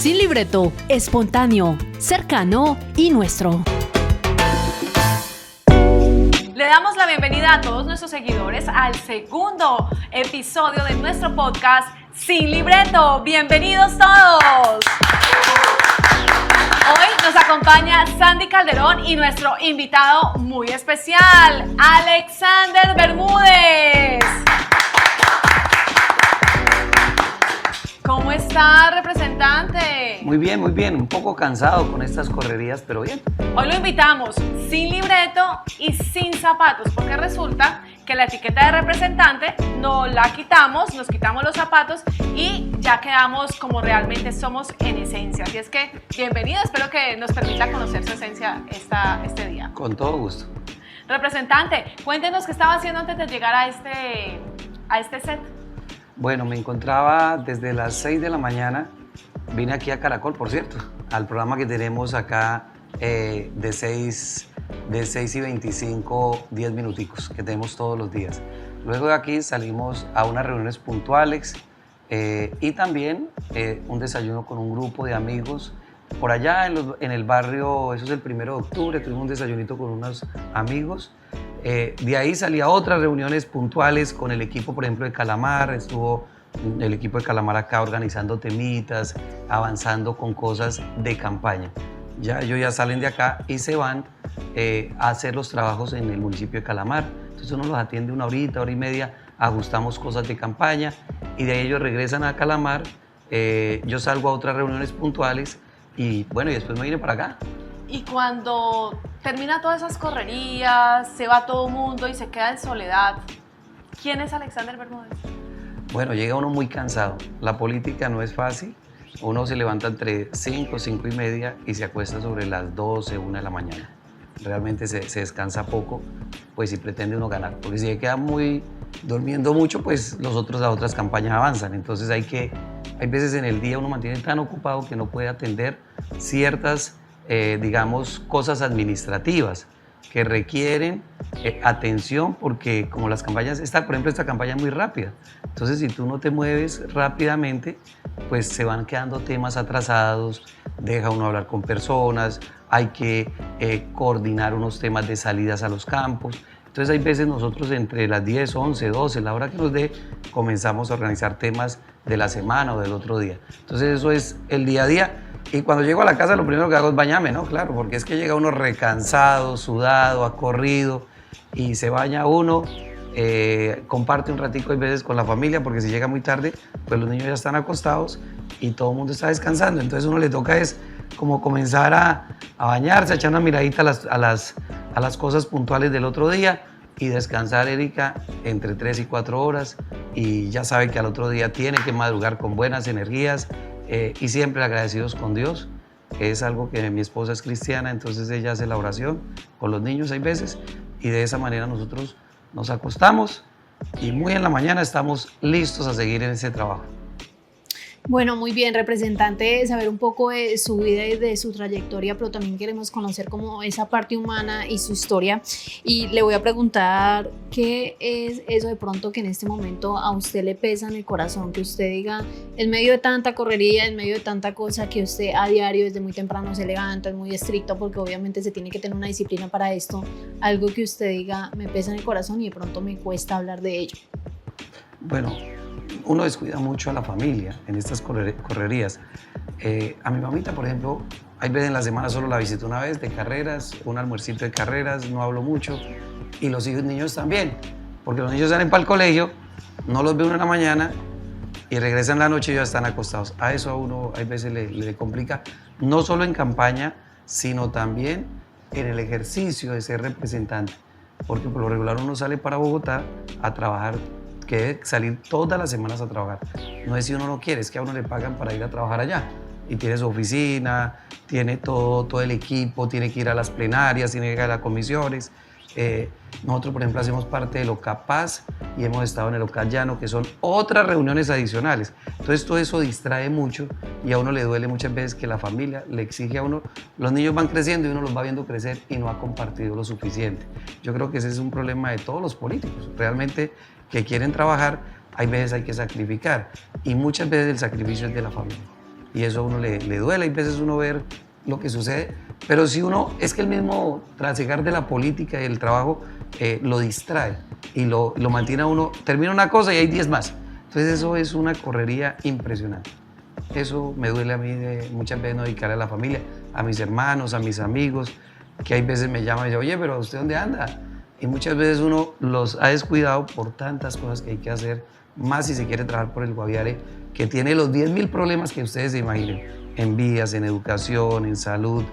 Sin libreto, espontáneo, cercano y nuestro. Le damos la bienvenida a todos nuestros seguidores al segundo episodio de nuestro podcast Sin Libreto. ¡Bienvenidos todos! Hoy nos acompaña Sandy Calderón y nuestro invitado muy especial, Alexander Bermúdez. ¿Cómo está, representante? Muy bien, un poco cansado con estas correrías, pero bien. Hoy lo invitamos sin libreto y sin zapatos, porque resulta que la etiqueta de representante nos la quitamos, nos quitamos los zapatos y ya quedamos como realmente somos en esencia. Así es que bienvenido, espero que nos permita conocer su esencia este día. Con todo gusto. Representante, cuéntenos qué estaba haciendo antes de llegar a este set. Bueno, me encontraba desde las 6 de la mañana, vine aquí a Caracol, por cierto, al programa que tenemos acá de 6 y 25, 10 minuticos, que tenemos todos los días. Luego de aquí salimos a unas reuniones puntuales y también un desayuno con un grupo de amigos. Por allá en el barrio, eso es el 1 de octubre, tuvimos un desayunito con unos amigos. De ahí salí a otras reuniones puntuales con el equipo, por ejemplo, de Calamar. Estuvo el equipo de Calamar acá organizando temitas, avanzando con cosas de campaña. Ya ellos ya salen de acá y se van a hacer los trabajos en el municipio de Calamar. Entonces uno los atiende una horita, hora y media, ajustamos cosas de campaña y de ahí ellos regresan a Calamar. Yo salgo a otras reuniones puntuales y bueno, y después me vine para acá. Y cuando termina todas esas correrías, se va todo el mundo y se queda en soledad, ¿quién es Alexander Bermúdez? Bueno, llega uno muy cansado. La política no es fácil. Uno se levanta entre 5, 5 y media y se acuesta sobre las 12, 1 de la mañana. Realmente se descansa poco, pues si pretende uno ganar. Porque si se queda durmiendo mucho, pues las otras campañas avanzan. Entonces hay veces en el día uno mantiene tan ocupado que no puede atender ciertas digamos, cosas administrativas que requieren atención porque como las campañas, por ejemplo, esta campaña es muy rápida. Entonces, si tú no te mueves rápidamente, pues se van quedando temas atrasados, deja uno hablar con personas, hay que coordinar unos temas de salidas a los campos. Entonces, hay veces nosotros entre las 10, 11, 12, la hora que nos dé, comenzamos a organizar temas de la semana o del otro día. Entonces, eso es el día a día. Y cuando llego a la casa lo primero que hago es bañarme, ¿no? Claro, porque es que llega uno recansado, sudado, acorrido y se baña uno, comparte un ratico a veces con la familia porque si llega muy tarde, pues los niños ya están acostados y todo el mundo está descansando. Entonces uno le toca es como comenzar a bañarse, echar una miradita a las cosas puntuales del otro día y descansar, Erika, entre 3 y 4 horas y ya sabe que al otro día tiene que madrugar con buenas energías. Y siempre agradecidos con Dios. Es algo que mi esposa es cristiana, entonces ella hace la oración con los niños hay veces y de esa manera nosotros nos acostamos y muy en la mañana estamos listos a seguir en ese trabajo. Bueno, muy bien, representante, saber un poco de su vida y de su trayectoria, pero también queremos conocer como esa parte humana y su historia. Y le voy a preguntar qué es eso de pronto que en este momento a usted le pesa en el corazón, que usted diga, en medio de tanta correría, en medio de tanta cosa, que usted a diario desde muy temprano se levanta, es muy estricto porque obviamente se tiene que tener una disciplina para esto, algo que usted diga, me pesa en el corazón y de pronto me cuesta hablar de ello. Bueno, uno descuida mucho a la familia en estas correrías. A mi mamita, por ejemplo, hay veces en la semana solo la visito una vez de carreras, un almuercito de carreras, no hablo mucho. Y los niños también, porque los niños salen para el colegio, no los ve uno en la mañana y regresan en la noche y ya están acostados. A eso a uno hay veces le complica, no solo en campaña, sino también en el ejercicio de ser representante. Porque por lo regular uno sale para Bogotá a trabajar, que debe salir todas las semanas a trabajar. No es si uno no quiere, es que a uno le pagan para ir a trabajar allá. Y tiene su oficina, tiene todo el equipo, tiene que ir a las plenarias, tiene que ir a las comisiones. Nosotros, por ejemplo, hacemos parte de Locapaz y hemos estado en el Local Llano, que son otras reuniones adicionales. Entonces, todo eso distrae mucho y a uno le duele muchas veces que la familia le exige a uno. Los niños van creciendo y uno los va viendo crecer y no ha compartido lo suficiente. Yo creo que ese es un problema de todos los políticos. Realmente, que quieren trabajar, hay veces hay que sacrificar y muchas veces el sacrificio es de la familia. y eso a uno le duele. Hay veces uno ver lo que sucede, pero si uno, es que el mismo trasegar de la política y el trabajo lo distrae y lo mantiene a uno, termina una cosa y hay 10 más. Entonces eso es una correría impresionante. Eso me duele a mí de muchas veces no dedicar a la familia, a mis hermanos, a mis amigos, que hay veces me llaman y dicen, oye, pero ¿usted dónde anda? Y muchas veces uno los ha descuidado por tantas cosas que hay que hacer, más si se quiere trabajar por el Guaviare, que tiene los 10.000 problemas que ustedes se imaginen, en vías, en educación, en salud,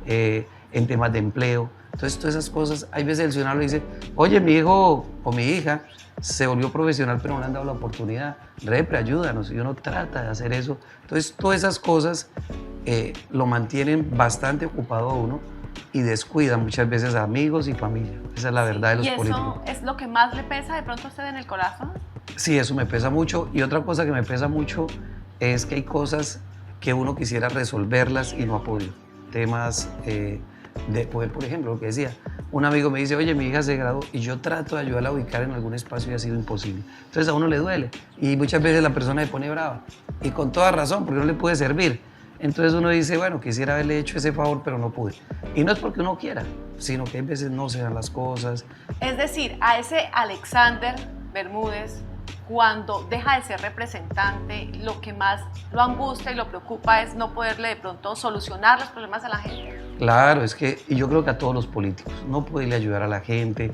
en temas de empleo. Entonces, todas esas cosas, hay veces el ciudadano le dice, oye, mi hijo o mi hija se volvió profesional, pero no le han dado la oportunidad. Repre, ayúdanos. Y uno trata de hacer eso. Entonces, todas esas cosas lo mantienen bastante ocupado a uno y descuidan muchas veces a amigos y familia. Esa es la verdad de los políticos. ¿Y eso es lo que más le pesa de pronto a usted en el corazón? Sí, eso me pesa mucho. Y otra cosa que me pesa mucho es que hay cosas que uno quisiera resolverlas y no ha podido. Temas de poder, por ejemplo, lo que decía, un amigo me dice, oye, mi hija se graduó y yo trato de ayudarla a ubicar en algún espacio y ha sido imposible. Entonces a uno le duele y muchas veces la persona se pone brava y con toda razón porque no le puede servir. Entonces uno dice, bueno, quisiera haberle hecho ese favor, pero no pude. Y no es porque uno quiera, sino que a veces no se dan las cosas. Es decir, a ese Alexander Bermúdez, cuando deja de ser representante, lo que más lo angustia y lo preocupa es no poderle de pronto solucionar los problemas a la gente. Claro, es que y yo creo que a todos los políticos, no poderle ayudar a la gente,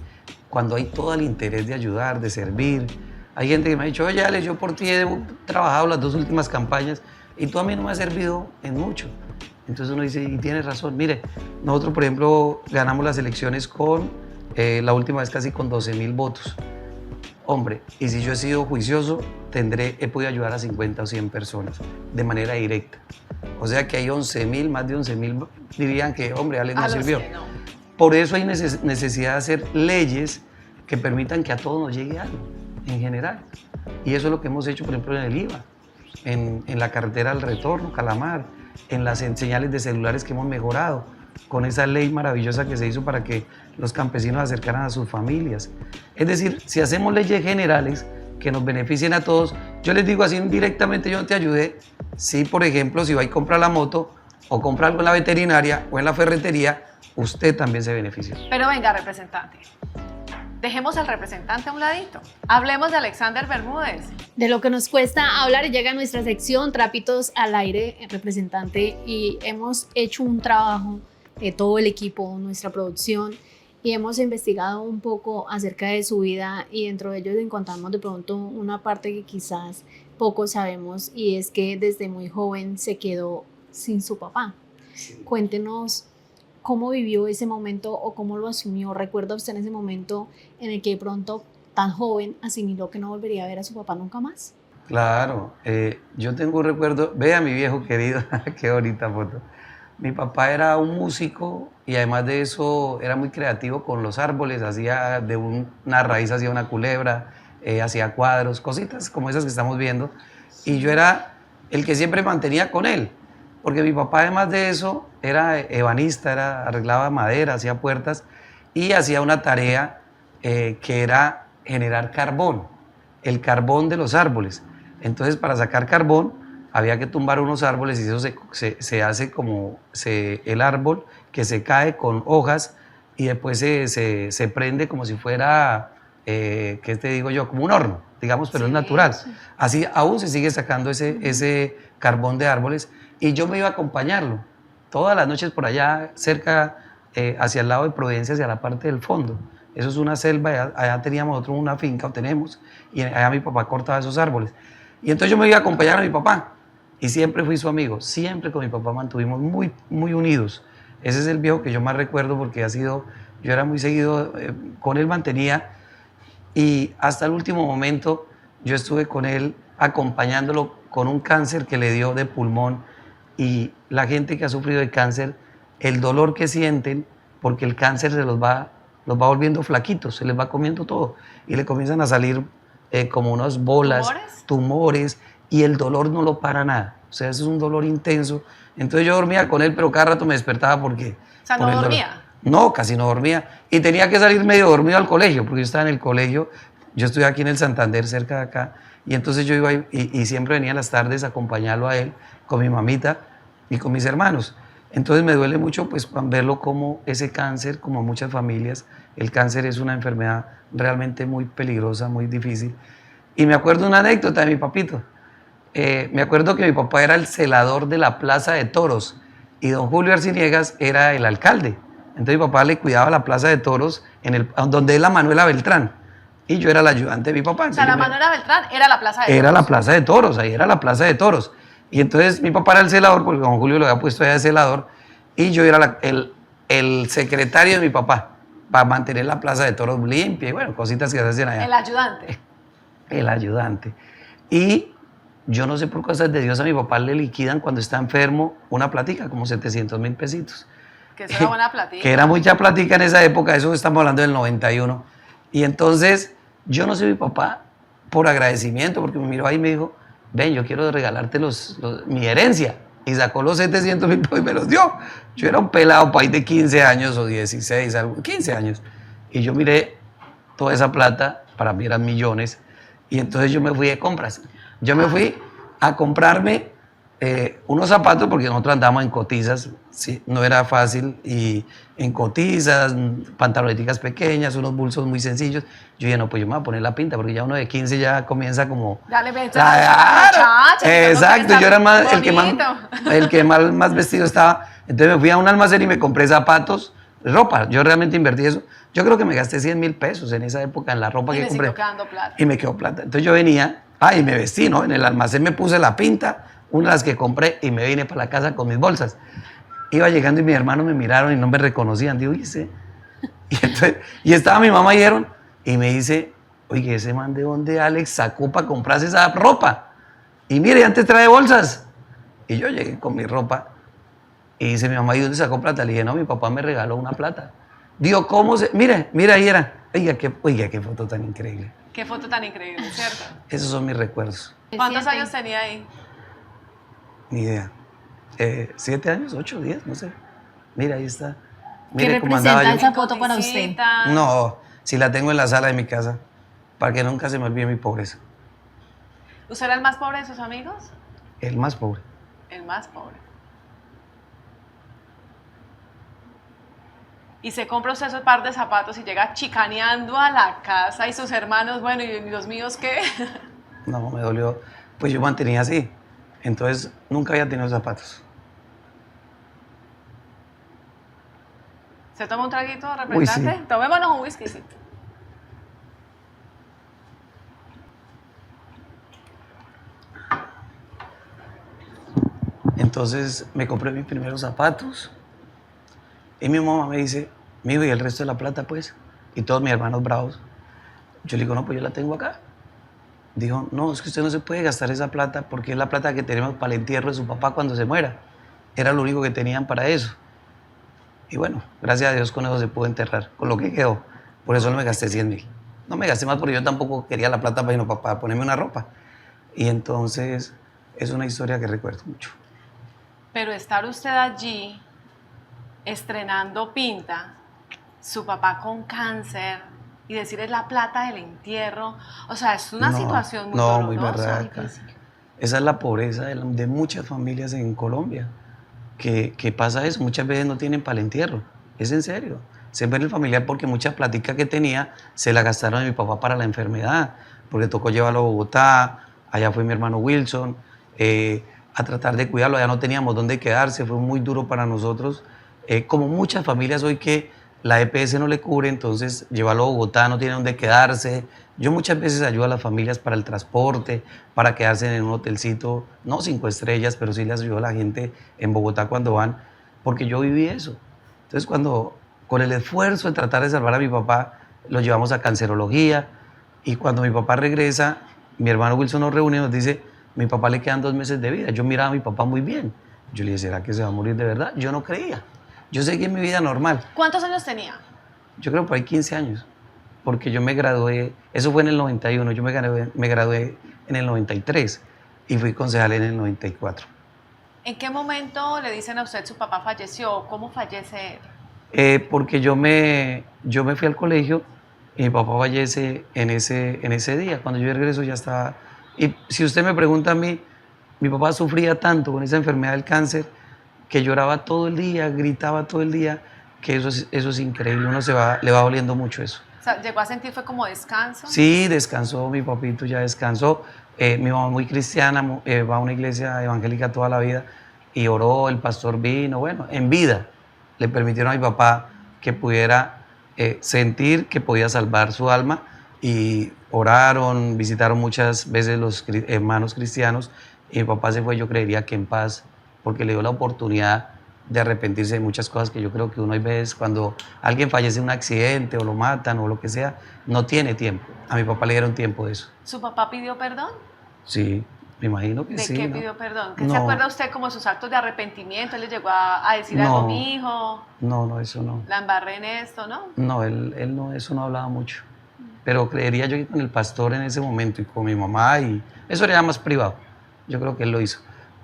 cuando hay todo el interés de ayudar, de servir. Hay gente que me ha dicho, oye, Ale, yo por ti he trabajado las 2 últimas campañas y tú a mí no me has servido en mucho. Entonces uno dice, y tienes razón, mire, nosotros por ejemplo ganamos las elecciones con, la última vez casi con 12.000 votos. Hombre, y si yo he sido juicioso, he podido ayudar a 50 o 100 personas de manera directa. O sea que hay 11.000, más de 11.000 dirían que, hombre, Ale no sirvió. No. Por eso hay necesidad de hacer leyes que permitan que a todos nos llegue algo, en general. Y eso es lo que hemos hecho, por ejemplo, en el IVA, en la carretera del retorno, Calamar, en las señales de celulares que hemos mejorado, con esa ley maravillosa que se hizo para que los campesinos acercaran a sus familias. Es decir, si hacemos leyes generales que nos beneficien a todos, yo les digo así indirectamente, yo no te ayudé, si por ejemplo, si va y compra la moto o compra algo en la veterinaria o en la ferretería, usted también se beneficia. Pero venga, representante, dejemos al representante a un ladito. Hablemos de Alexander Bermúdez. De lo que nos cuesta hablar, llega a nuestra sección Trapitos al Aire, representante, y hemos hecho un trabajo, todo el equipo, nuestra producción, y hemos investigado un poco acerca de su vida y dentro de ellos encontramos de pronto una parte que quizás poco sabemos y es que desde muy joven se quedó sin su papá. Sí. Cuéntenos cómo vivió ese momento o cómo lo asumió. ¿Recuerda usted en ese momento en el que de pronto tan joven asimiló que no volvería a ver a su papá nunca más? Claro, yo tengo un recuerdo, vea mi viejo querido, qué bonita foto. Mi papá era un músico y además de eso era muy creativo con los árboles, hacía de una raíz, hacía una culebra, hacía cuadros, cositas como esas que estamos viendo. Y yo era el que siempre mantenía con él, porque mi papá además de eso era ebanista, arreglaba madera, hacía puertas y hacía una tarea que era generar carbón, el carbón de los árboles. Entonces para sacar carbón había que tumbar unos árboles y eso se hace como el árbol que se cae con hojas y después se prende como si fuera, ¿qué te digo yo? Como un horno, digamos, pero sí, es natural. Sí. Así aún se sigue sacando ese carbón de árboles y yo me iba a acompañarlo todas las noches por allá cerca, hacia el lado de Providencia, hacia la parte del fondo. Eso es una selva, allá teníamos nosotros una finca, o tenemos, y allá mi papá cortaba esos árboles. Y entonces yo me iba a acompañar a mi papá. Y siempre fui su amigo, siempre con mi papá mantuvimos muy, muy unidos. Ese es el viejo que yo más recuerdo porque yo era muy seguido, con él mantenía y hasta el último momento yo estuve con él acompañándolo con un cáncer que le dio de pulmón y la gente que ha sufrido de cáncer, el dolor que sienten porque el cáncer los va volviendo flaquitos, se les va comiendo todo y le comienzan a salir como unas bolas, tumores y el dolor no lo para nada, o sea, eso es un dolor intenso. Entonces yo dormía con él, pero cada rato me despertaba porque... O sea, ¿no dormía? No, casi no dormía. Y tenía que salir medio dormido al colegio, porque yo estaba en el colegio, yo estoy aquí en el Santander, cerca de acá, Y entonces yo iba y siempre venía a las tardes a acompañarlo a él con mi mamita y con mis hermanos. Entonces me duele mucho pues verlo como ese cáncer, como muchas familias, el cáncer es una enfermedad realmente muy peligrosa, muy difícil. Y me acuerdo una anécdota de mi papito. Me acuerdo que mi papá era el celador de la Plaza de Toros y don Julio Arciniegas era el alcalde. Entonces mi papá le cuidaba la Plaza de Toros donde es la Manuela Beltrán y yo era el ayudante de mi papá. O sea, la Manuela Beltrán era la Plaza de Toros. Era la Plaza de Toros, ahí era la Plaza de Toros. Y entonces mi papá era el celador porque don Julio lo había puesto allá de celador y yo era el secretario de mi papá para mantener la Plaza de Toros limpia y bueno, cositas que se hacen allá. El ayudante. El ayudante. Y yo no sé por cosas de Dios a mi papá le liquidan cuando está enfermo una platica, como 700.000 pesitos. Que es una buena platica. Que era mucha platica en esa época, eso estamos hablando del 91. Y entonces yo no sé mi papá por agradecimiento, porque me miró ahí y me dijo, ven, yo quiero regalarte mi herencia. Y sacó los 700.000 pesos y me los dio. Yo era un pelado país de 15 años o 16, 15 años. Y yo miré toda esa plata, para mí eran millones, y entonces yo me fui de compras. Yo me fui a comprarme unos zapatos, porque nosotros andábamos en cotizas, sí, no era fácil, y en cotizas, pantaloneticas pequeñas, unos bolsos muy sencillos. Yo dije, no, pues yo me voy a poner la pinta, porque ya uno de 15 ya comienza como... Dale, vete, exacto, yo era más, el que más vestido estaba. Entonces me fui a un almacén y me compré zapatos, ropa, yo realmente invertí eso. Yo creo que me gasté 100.000 pesos en esa época en la ropa que compré. Y me quedó plata. Entonces yo venía, y me vestí, ¿no? En el almacén me puse la pinta, una de las que compré, y me vine para la casa con mis bolsas. Iba llegando y mis hermanos me miraron y no me reconocían. Digo, ¿y y estaba mi mamá y me dice, oye, ese man de dónde Alex sacó para comprarse esa ropa. Y mire, antes trae bolsas. Y yo llegué con mi ropa y dice mi mamá, ¿y dónde sacó plata? Le dije, no, mi papá me regaló una plata. Digo, ¿cómo se...? Mira, ahí era. Oiga, qué foto tan increíble. Qué foto tan increíble, ¿cierto? Esos son mis recuerdos. ¿Cuántos años tenía ahí? Ni idea. 7 años, 8, 10, no sé. Mira, ahí está. ¿Qué Mire cómo andaba representa yo. esa foto para usted? No, si la tengo en la sala de mi casa, para que nunca se me olvide mi pobreza. ¿Usted era el más pobre de sus amigos? El más pobre. El más pobre. Y se compra usted esos par de zapatos y llega chicaneando a la casa y sus hermanos, bueno, ¿y los míos qué? No, me dolió. Pues yo mantenía así. Entonces, nunca había tenido zapatos. ¿Se toma un traguito, representante? Uy, sí. Tomémonos un whiskycito. Entonces, me compré mis primeros zapatos. Y mi mamá me dice, mijo, ¿y el resto de la plata, pues? Y todos mis hermanos bravos. Yo le digo, no, pues yo la tengo acá. Dijo, no, es que usted no se puede gastar esa plata porque es la plata que tenemos para el entierro de su papá cuando se muera. Era lo único que tenían para eso. Y bueno, gracias a Dios con eso se pudo enterrar, con lo que quedó. Por eso no me gasté 100.000. No me gasté más porque yo tampoco quería la plata para ponerme una ropa. Y entonces es una historia que recuerdo mucho. Pero estar usted allí estrenando pinta, su papá con cáncer y decir es la plata del entierro, o sea, es una situación muy dolorosa. Muy barraca. Esa es la pobreza de muchas familias en Colombia, que pasa eso, muchas veces no tienen para el entierro, es en serio. Se ve el familiar porque mucha plática que tenía se la gastaron a mi papá para la enfermedad, porque tocó llevarlo a Bogotá, allá fue mi hermano Wilson, a tratar de cuidarlo, allá no teníamos dónde quedarse, fue muy duro para nosotros, como muchas familias hoy que la EPS no le cubre, entonces llevarlo a Bogotá, no tiene dónde quedarse. Yo muchas veces ayudo a las familias para el transporte, para quedarse en un hotelcito, no 5 estrellas, pero sí les ayudo a la gente en Bogotá cuando van, porque yo viví eso. Entonces con el esfuerzo de tratar de salvar a mi papá, lo llevamos a cancerología, y cuando mi papá regresa, mi hermano Wilson nos reúne y nos dice, mi papá le quedan 2 meses de vida. Yo miraba a mi papá muy bien. Yo le dije, ¿será que se va a morir de verdad? Yo no creía. Yo seguí en mi vida normal. ¿Cuántos años tenía? Yo creo por ahí 15 años, porque yo me gradué, eso fue en el 91, yo me gradué en el 93 y fui concejal en el 94. ¿En qué momento le dicen a usted su papá falleció? ¿Cómo fallece él? Porque yo me fui al colegio y mi papá fallece en ese día. Cuando yo regreso ya estaba Y si usted me pregunta a mí, mi papá sufría tanto con esa enfermedad del cáncer que lloraba todo el día, gritaba todo el día, que eso es increíble, le va doliendo mucho eso. O sea, llegó a sentir fue como descanso. Sí, descansó, mi papito ya descansó. Mi mamá muy cristiana, va a una iglesia evangélica toda la vida y oró, el pastor vino, bueno, en vida le permitieron a mi papá que pudiera sentir que podía salvar su alma y oraron, visitaron muchas veces los hermanos cristianos y mi papá se fue, yo creería que en paz, porque le dio la oportunidad de arrepentirse de muchas cosas que yo creo que uno hay veces cuando alguien fallece en un accidente o lo matan o lo que sea, no tiene tiempo. A mi papá le dieron tiempo de eso. ¿Su papá pidió perdón? Sí, me imagino que sí. ¿De qué ¿no? pidió perdón? ¿Qué No. se acuerda usted como sus actos de arrepentimiento? ¿Él le llegó a decir algo, mi hijo? No, eso no. La embarré en esto, ¿no? No, él no, eso no hablaba mucho. Pero creería yo que con el pastor en ese momento y con mi mamá, y eso era más privado. Yo creo que él lo hizo.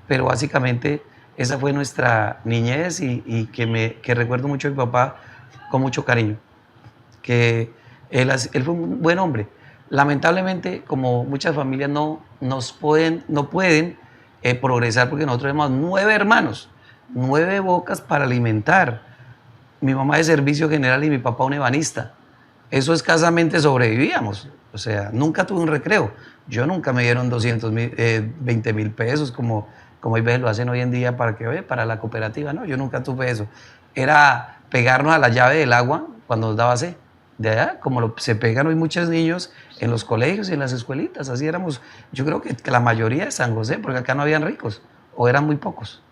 Pero básicamente esa fue nuestra niñez y que recuerdo mucho a mi papá con mucho cariño. Que él fue un buen hombre. Lamentablemente, como muchas familias no pueden progresar porque nosotros tenemos 9 hermanos, 9 bocas para alimentar. Mi mamá de servicio general y mi papá un ebanista. Eso escasamente sobrevivíamos. O sea, nunca tuve un recreo. Yo nunca me dieron 20,000 pesos como hay veces lo hacen hoy en día para la cooperativa. No, yo nunca tuve eso. Era pegarnos a la llave del agua cuando nos daba sed. De allá, como se pegan hoy muchos niños en los colegios y en las escuelitas. Así éramos, yo creo que la mayoría de San José, porque acá no habían ricos, o eran muy pocos.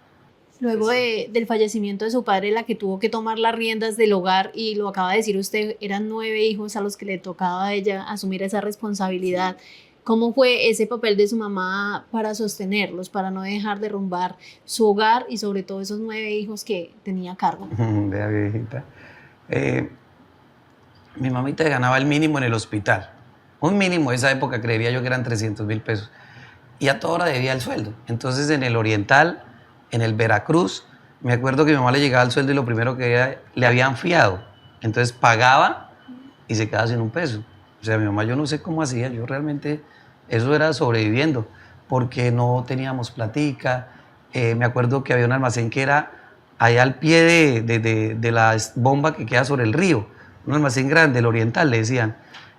Luego del fallecimiento de su padre, la que tuvo que tomar las riendas del hogar, y lo acaba de decir usted, eran 9 hijos a los que le tocaba a ella asumir esa responsabilidad. ¿Cómo fue ese papel de su mamá para sostenerlos, para no dejar derrumbar su hogar y sobre todo esos 9 hijos que tenía a cargo? Vea, viejita. Mi mamita ganaba el mínimo en el hospital. Un mínimo, esa época creería yo que eran 300,000 pesos. Y a toda hora debía el sueldo. Entonces en el Oriental, en el Veracruz, me acuerdo que mi mamá le llegaba el sueldo y lo primero que le habían fiado. Entonces pagaba y se quedaba sin un peso. O sea, mi mamá yo no sé cómo hacía, yo realmente eso era sobreviviendo, porque no teníamos platica. Me acuerdo que había un almacén que era allá al pie de la bomba que queda sobre el río, un almacén grande, el Oriental le decían.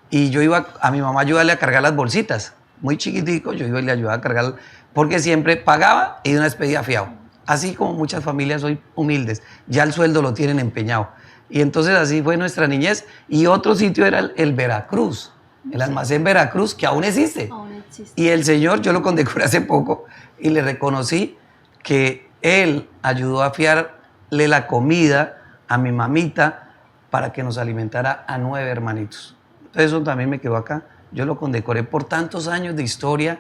Y yo iba a mi mamá ayudarle a cargar las bolsitas, muy chiquitico, yo iba y le ayudaba a cargar, porque siempre pagaba y de una vez pedía fiado. Así como muchas familias hoy humildes, ya el sueldo lo tienen empeñado. Y entonces así fue nuestra niñez. Y otro sitio era el Veracruz, el almacén Veracruz, que aún existe. Aún existe. Y el señor, yo lo condecoré hace poco y le reconocí que él ayudó a fiarle la comida a mi mamita para que nos alimentara a 9 hermanitos. Entonces eso también me quedó acá. Yo lo condecoré por tantos años de historia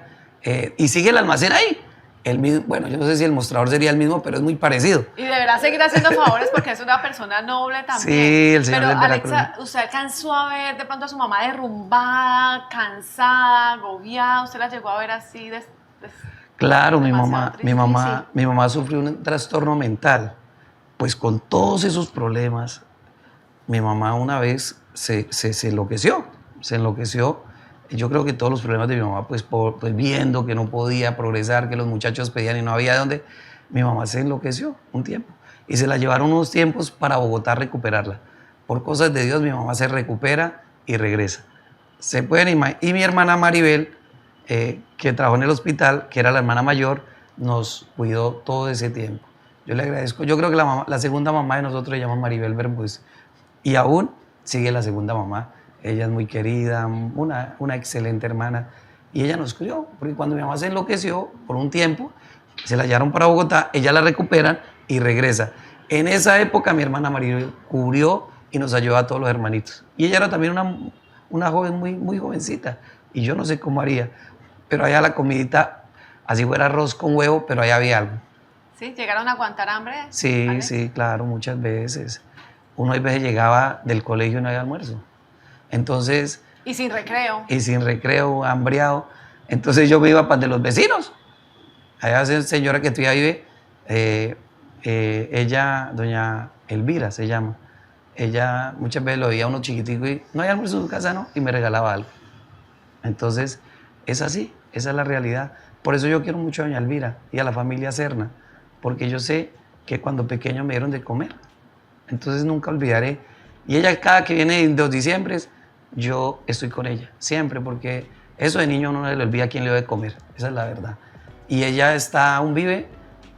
y sigue el almacén ahí. El mismo, bueno, yo no sé si el mostrador sería el mismo, pero es muy parecido. Y deberá seguir haciendo favores porque es una persona noble también. Sí, el señor Pero del Veracruz. Alexa, ¿usted alcanzó a ver de pronto a su mamá derrumbada, cansada, agobiada? ¿Usted la llegó a ver así? Claro, mi Demasiado triste, mi mamá sufrió un trastorno mental. Pues con todos esos problemas, mi mamá una vez se enloqueció. Se enloqueció. Yo creo que todos los problemas de mi mamá, pues viendo que no podía progresar, que los muchachos pedían y no había de dónde, mi mamá se enloqueció un tiempo. Y se la llevaron unos tiempos para Bogotá a recuperarla. Por cosas de Dios, mi mamá se recupera y regresa. Se pueden imaginar. Y mi hermana Maribel, que trabajó en el hospital, que era la hermana mayor, nos cuidó todo ese tiempo. Yo le agradezco. Yo creo que la segunda mamá de nosotros se llama Maribel Bermúdez. Y aún sigue la segunda mamá. Ella es muy querida, una excelente hermana. Y ella nos crió, porque cuando mi mamá se enloqueció por un tiempo, se la llevaron para Bogotá, ella la recuperan y regresa. En esa época mi hermana Maribel cubrió y nos ayudó a todos los hermanitos. Y ella era también una joven muy jovencita. Y yo no sé cómo haría. Pero allá la comidita, así fuera arroz con huevo, pero allá había algo. ¿Sí? ¿Llegaron a aguantar hambre? Sí, ¿Alex? sí, claro, muchas veces. Uno a veces llegaba del colegio y no había almuerzo. Entonces... Y sin recreo. Y sin recreo, hambreado. Entonces yo me iba para de los vecinos. Allá hay una señora que todavía vive, ella, doña Elvira se llama. Ella muchas veces lo veía uno chiquitico y no hay almuerzo en su casa, ¿no? Y me regalaba algo. Entonces, es así. esa es la realidad. Por eso yo quiero mucho a doña Elvira y a la familia Serna, porque yo sé que cuando pequeño me dieron de comer. Entonces nunca olvidaré. Y ella cada que viene en 2 diciembres, yo estoy con ella, siempre, porque eso de niño uno no le olvida quién le dio de comer, esa es la verdad. Y ella aún vive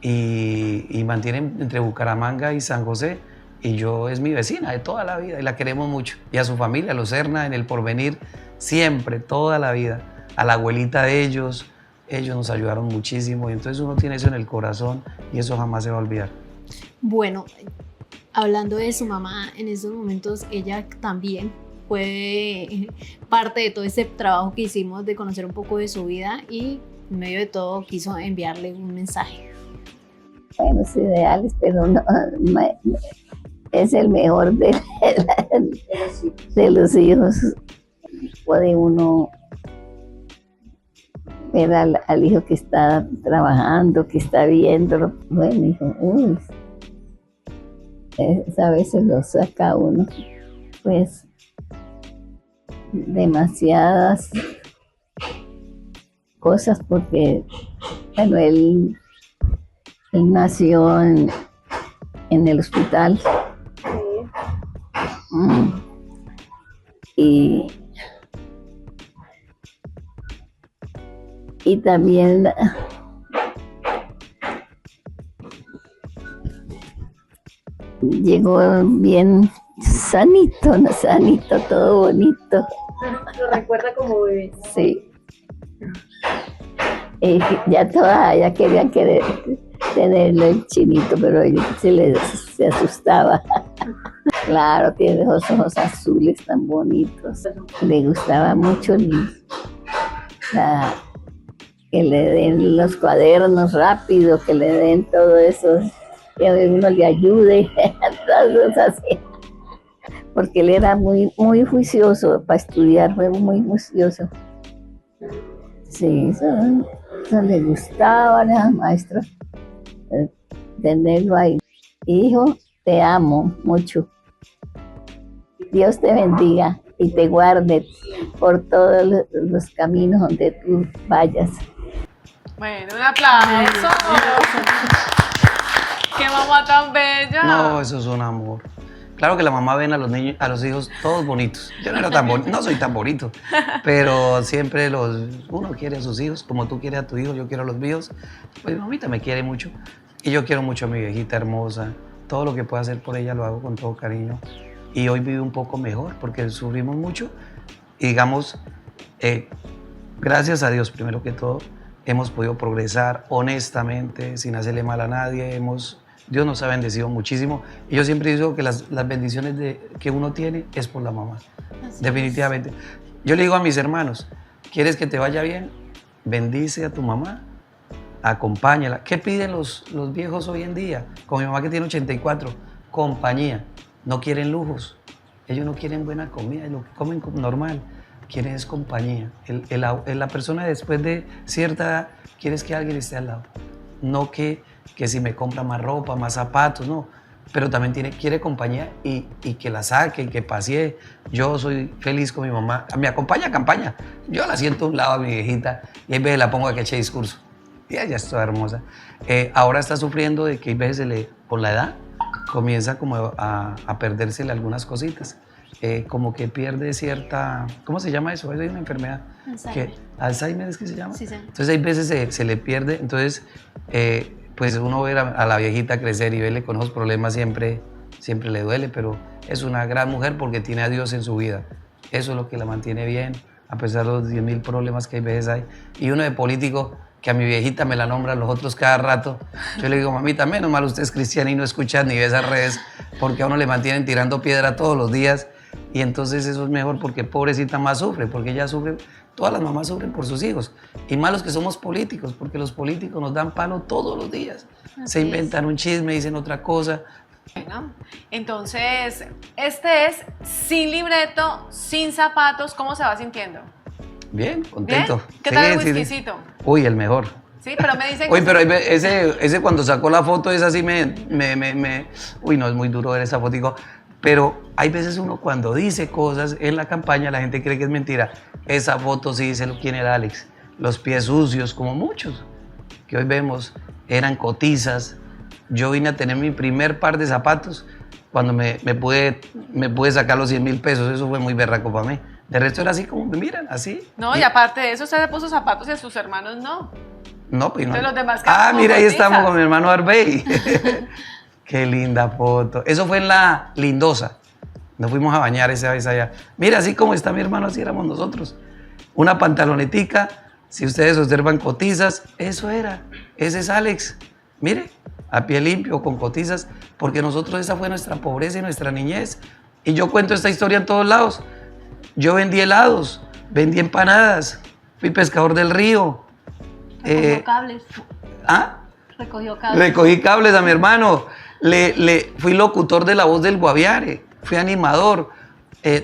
y mantiene entre Bucaramanga y San José, y yo es mi vecina de toda la vida y la queremos mucho. Y a su familia, a los Serna, en el Porvenir, siempre, toda la vida. A la abuelita de ellos nos ayudaron muchísimo, y entonces uno tiene eso en el corazón y eso jamás se va a olvidar. Bueno, hablando de su mamá, en estos momentos ella también fue parte de todo este trabajo que hicimos de conocer un poco de su vida, y en medio de todo quiso enviarle un mensaje. Buenos ideales, pero no, es el mejor de los hijos. Puede uno ver al hijo que está trabajando, que está viéndolo. Bueno, hijo, a veces lo saca uno, pues, demasiadas cosas, porque, bueno, él nació en el hospital. Y también llegó bien sanito, todo bonito. Lo recuerda como bebé. Sí. Ya querían tenerlo el chinito, pero él se asustaba. Claro, tiene los ojos azules tan bonitos. Le gustaba mucho que le den los cuadernos rápido, que le den todo eso, que uno le ayude, todas cosas así. Porque él era muy, muy juicioso para estudiar, fue muy juicioso. Sí, eso le gustaba a la maestra, tenerlo ahí. Hijo, te amo mucho. Dios te bendiga y te guarde por todos los caminos donde tú vayas. Bueno, un aplauso. ¡Qué mamá tan bella! No, eso es un amor. Claro que la mamá ven a los niños, a los hijos todos bonitos. Yo no era tan bonito, no soy tan bonito, pero siempre uno quiere a sus hijos, como tú quieres a tu hijo, yo quiero a los míos. Pues mi mamita me quiere mucho y yo quiero mucho a mi viejita hermosa. Todo lo que pueda hacer por ella lo hago con todo cariño. Y hoy vive un poco mejor porque sufrimos mucho y digamos, gracias a Dios primero que todo, hemos podido progresar honestamente, sin hacerle mal a nadie. Dios nos ha bendecido muchísimo. Y yo siempre digo que las bendiciones que uno tiene es por la mamá. Así definitivamente. Yo le digo a mis hermanos, ¿quieres que te vaya bien? Bendice a tu mamá, acompáñala. ¿Qué piden los viejos hoy en día? Con mi mamá que tiene 84, compañía. No quieren lujos. Ellos no quieren buena comida, lo que comen normal. Quieren es compañía. La persona después de cierta edad, quieres que alguien esté al lado. No que si me compra más ropa, más zapatos, no. Pero también quiere compañía y que la saque, y que pasee. Yo soy feliz con mi mamá. Me acompaña a campaña. Yo la siento a un lado a mi viejita y hay veces la pongo a que eche discurso. Y ella es toda hermosa. Ahora está sufriendo de que hay veces con la edad comienza como a perdérsele algunas cositas. Como que pierde cierta... ¿Cómo se llama eso? Es una enfermedad. Alzheimer. ¿Alzheimer es que se llama? Sí. Entonces hay veces se le pierde. Entonces, pues uno ver a la viejita crecer y verle con esos problemas siempre le duele, pero es una gran mujer porque tiene a Dios en su vida. Eso es lo que la mantiene bien, a pesar de los 10.000 problemas que hay veces hay. Y uno de político, que a mi viejita me la nombran los otros cada rato. Yo le digo, mamita, menos mal usted es cristiana y no escucha ni ve esas redes, porque a uno le mantienen tirando piedra todos los días. Y entonces eso es mejor porque pobrecita más sufre, porque ella sufre, todas las mamás sufren por sus hijos. Y más los que somos políticos, porque los políticos nos dan palo todos los días. Se inventan un chisme, dicen otra cosa. Bueno, entonces, este es sin libreto, sin zapatos. ¿Cómo se va sintiendo? Bien, contento. ¿Bien? ¿Qué tal el whiskycito? Uy, el mejor. Sí, pero me dicen Uy, pero ese cuando sacó la foto, esa sí Uy, no, es muy duro ver esa fotico. Pero hay veces uno cuando dice cosas en la campaña, la gente cree que es mentira. Esa foto sí dice quién era Alex. los pies sucios, como muchos que hoy vemos, eran cotizas. Yo vine a tener mi primer par de zapatos cuando me pude sacar los 100.000 pesos. Eso fue muy berraco para mí. De resto era así como me miran, así. No, y aparte de eso, usted se puso zapatos y a sus hermanos no. No, pues no. De los demás Mira, ahí cotizas. estamos con mi hermano Arbey. Qué linda foto. Eso fue en la Lindosa. Nos fuimos a bañar esa vez allá. Mira, así como está mi hermano, así éramos nosotros. Una pantalonetica, si ustedes observan cotizas, eso era. Ese es Alex. Mire, a pie limpio, con cotizas, porque nosotros esa fue nuestra pobreza y nuestra niñez. Y yo cuento esta historia en todos lados. Yo vendí helados, vendí empanadas, fui pescador del río. Recogió cables. ¿Ah? Recogió cables. Recogí cables a mi hermano. Fui locutor de La Voz del Guaviare. Fui animador.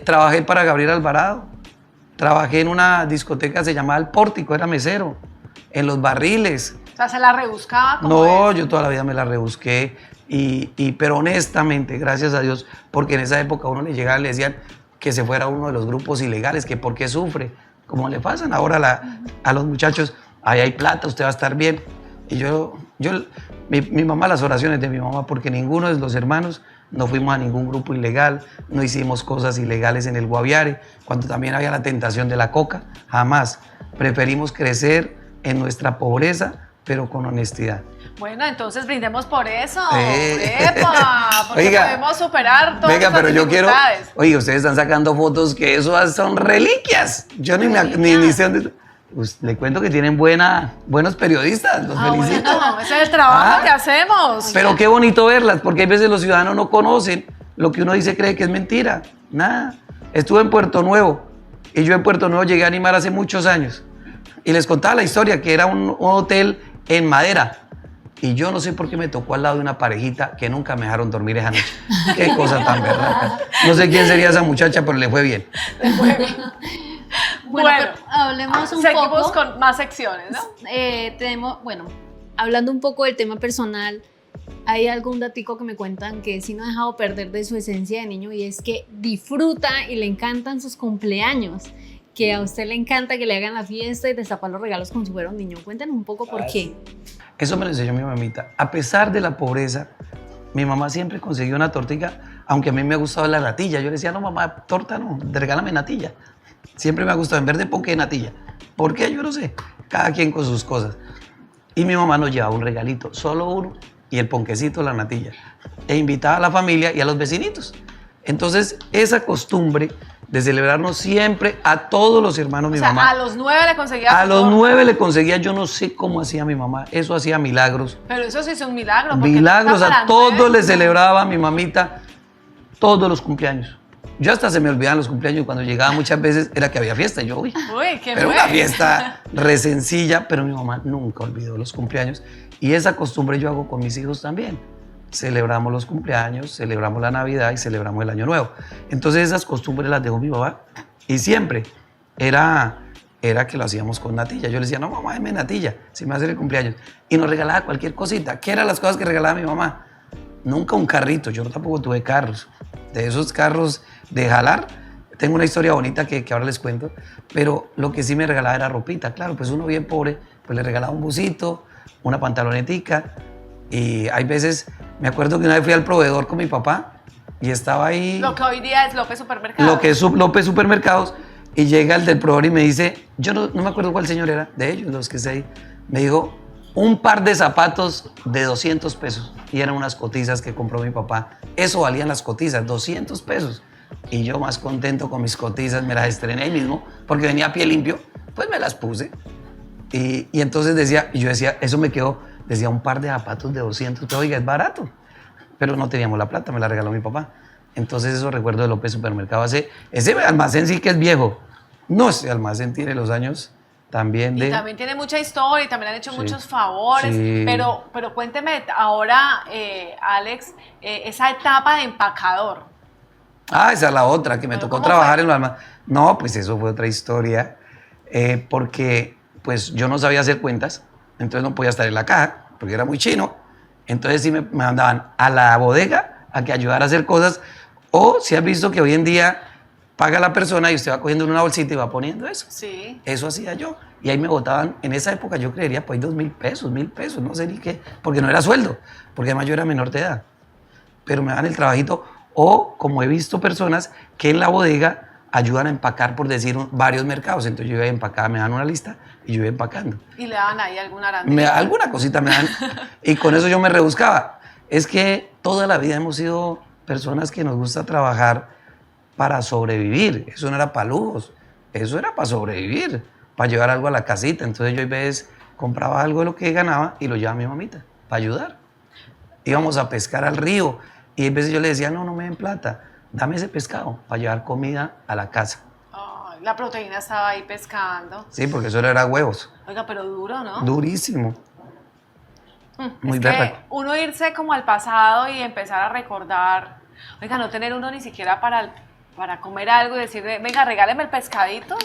Trabajé para Gabriel Alvarado. Trabajé en una discoteca, se llamaba El Pórtico, era mesero. En Los Barriles. O sea, se la rebuscaba como No, es. yo toda la vida me la rebusqué. Pero honestamente, gracias a Dios, porque en esa época a uno le llegaban y le decían que se fuera a uno de los grupos ilegales, que por qué sufre. Como le pasan ahora a los muchachos, ahí hay plata, usted va a estar bien. Y mi mamá, las oraciones de mi mamá, porque ninguno de los hermanos no fuimos a ningún grupo ilegal, no hicimos cosas ilegales en el Guaviare, cuando también había la tentación de la coca, jamás. Preferimos crecer en nuestra pobreza, pero con honestidad. Bueno, entonces brindemos por eso. Eh. ¡Epa! Porque Oiga, podemos superar todas Venga, las pero yo quiero. dificultades. Oye, ustedes están sacando fotos que eso son reliquias. Yo ni sé dónde. Pues, le cuento que tienen buenos periodistas, los felicito. Bueno, ese es el trabajo Ah. que hacemos. Pero qué bonito verlas, porque hay veces los ciudadanos no conocen lo que uno dice, cree que es mentira. Nada. Estuve en Puerto Nuevo y yo en Puerto Nuevo llegué a animar hace muchos años. Y les contaba la historia, que era un hotel en madera. Y yo no sé por qué me tocó al lado de una parejita que nunca me dejaron dormir esa noche. Qué cosa tan berraca. No sé quién sería esa muchacha, pero le fue bien. Bueno, Bueno, pero hablemos un seguimos poco. con más secciones, ¿no? Hablando un poco del tema personal, hay algún datico que me cuentan que sí no ha dejado perder de su esencia de niño, y es que disfruta y le encantan sus cumpleaños, que a usted le encanta que le hagan la fiesta y destapar los regalos como si fuera un niño. Cuéntanos un poco por qué. Eso me lo enseñó mi mamita. A pesar de la pobreza, mi mamá siempre consiguió una tortica, aunque a mí me gustaba la natilla. Yo le decía, no, mamá, torta no, regálame natilla. Siempre me ha gustado, en vez de ponqué, natilla. ¿Por qué? Yo no sé. Cada quien con sus cosas. Y mi mamá nos llevaba un regalito, solo uno, y el ponquecito, la natilla. E invitaba a la familia y a los vecinitos. Entonces, esa costumbre de celebrarnos siempre a todos los hermanos de mi mamá. A los 9 le conseguía. A su los torta. 9 le conseguía, yo no sé cómo hacía mi mamá, eso hacía milagros. Pero eso sí es un milagro. porque Milagros, torta para a todos 9. le celebraba a mi mamita todos los cumpleaños. Yo hasta se me olvidaban los cumpleaños, cuando llegaba muchas veces era que había fiesta, y yo, uy, Uy, qué pero bueno. una fiesta re sencilla, pero mi mamá nunca olvidó los cumpleaños, y esa costumbre yo hago con mis hijos también. Celebramos los cumpleaños, celebramos la Navidad y celebramos el Año Nuevo. Entonces esas costumbres las dejó mi mamá, y siempre era que lo hacíamos con natilla. Yo le decía, no, mamá, dame natilla, si me va a hacer el cumpleaños. Y nos regalaba cualquier cosita. ¿Qué eran las cosas que regalaba mi mamá? Nunca un carrito, yo tampoco tuve carros. De esos carros de jalar, tengo una historia bonita que ahora les cuento, pero lo que sí me regalaba era ropita. Claro, pues uno bien pobre, pues le regalaba un busito, una pantalonetica, y hay veces, me acuerdo que una vez fui al proveedor con mi papá y estaba ahí... Lo que hoy día es López Supermercado. Lo que es López Supermercados, y llega el del proveedor y me dice, yo no me acuerdo cuál señor era, de ellos, los que sé ahí, me dijo, un par de zapatos de 200 pesos, y eran unas cotizas que compró mi papá. Eso valían las cotizas, 200 pesos. Y yo más contento con mis cotizas, me las estrené ahí mismo, porque venía a pie limpio, pues me las puse. Y entonces yo decía, eso me quedó, decía, un par de zapatos de 200 pesos, oiga, es barato. Pero no teníamos la plata, me la regaló mi papá. Entonces eso recuerdo de López Supermercado. Ese almacén sí que es viejo. No, ese almacén tiene los años también de... Y también tiene mucha historia y también han hecho Sí. muchos favores. Sí. Pero cuénteme ahora, Alex, esa etapa de empacador. Esa es la otra, que me ¿Pero tocó cómo trabajar fue? en los almacenes. No, pues eso fue otra historia, porque pues yo no sabía hacer cuentas, entonces no podía estar en la caja, porque era muy chino. Entonces sí me mandaban a la bodega a que ayudara a hacer cosas. O si has visto que hoy en día paga la persona y usted va cogiendo en una bolsita y va poniendo eso. Sí. Eso hacía yo. Y ahí me botaban, en esa época yo creería, pues 2.000 pesos, 1.000 pesos, no sé ni qué, porque no era sueldo, porque además yo era menor de edad. Pero me dan el trabajito, o como he visto personas que en la bodega ayudan a empacar, por decir, varios mercados. Entonces yo iba a empacar, me dan una lista y yo iba empacando. Y le daban ahí alguna arandela. Alguna cosita me dan, y con eso yo me rebuscaba. Es que toda la vida hemos sido personas que nos gusta trabajar para sobrevivir. Eso no era para lujos, eso era para sobrevivir, para llevar algo a la casita. Entonces yo a veces compraba algo de lo que ganaba y lo llevaba a mi mamita para ayudar. Íbamos a pescar al río y a veces yo le decía, no me den plata, dame ese pescado para llevar comida a la casa. Ay, la proteína estaba ahí pescando. Sí, porque eso era huevos. Oiga, pero duro, ¿no? Durísimo. Muy es berraco. que uno irse como al pasado y empezar a recordar, oiga, no tener uno ni siquiera para comer algo y decir, venga, regáleme el pescadito,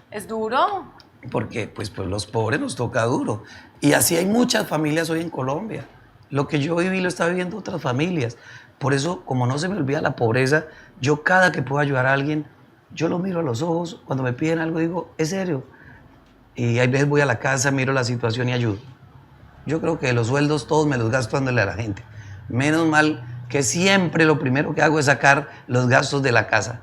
es duro. Porque pues los pobres nos toca duro. Y así hay muchas familias hoy en Colombia. Lo que yo viví lo está viviendo otras familias. Por eso, como no se me olvida la pobreza, yo cada que puedo ayudar a alguien, yo lo miro a los ojos, cuando me piden algo digo, ¿es serio? Y hay veces voy a la casa, miro la situación y ayudo. Yo creo que los sueldos todos me los gasto dándole a la gente. Menos mal que siempre lo primero que hago es sacar los gastos de la casa.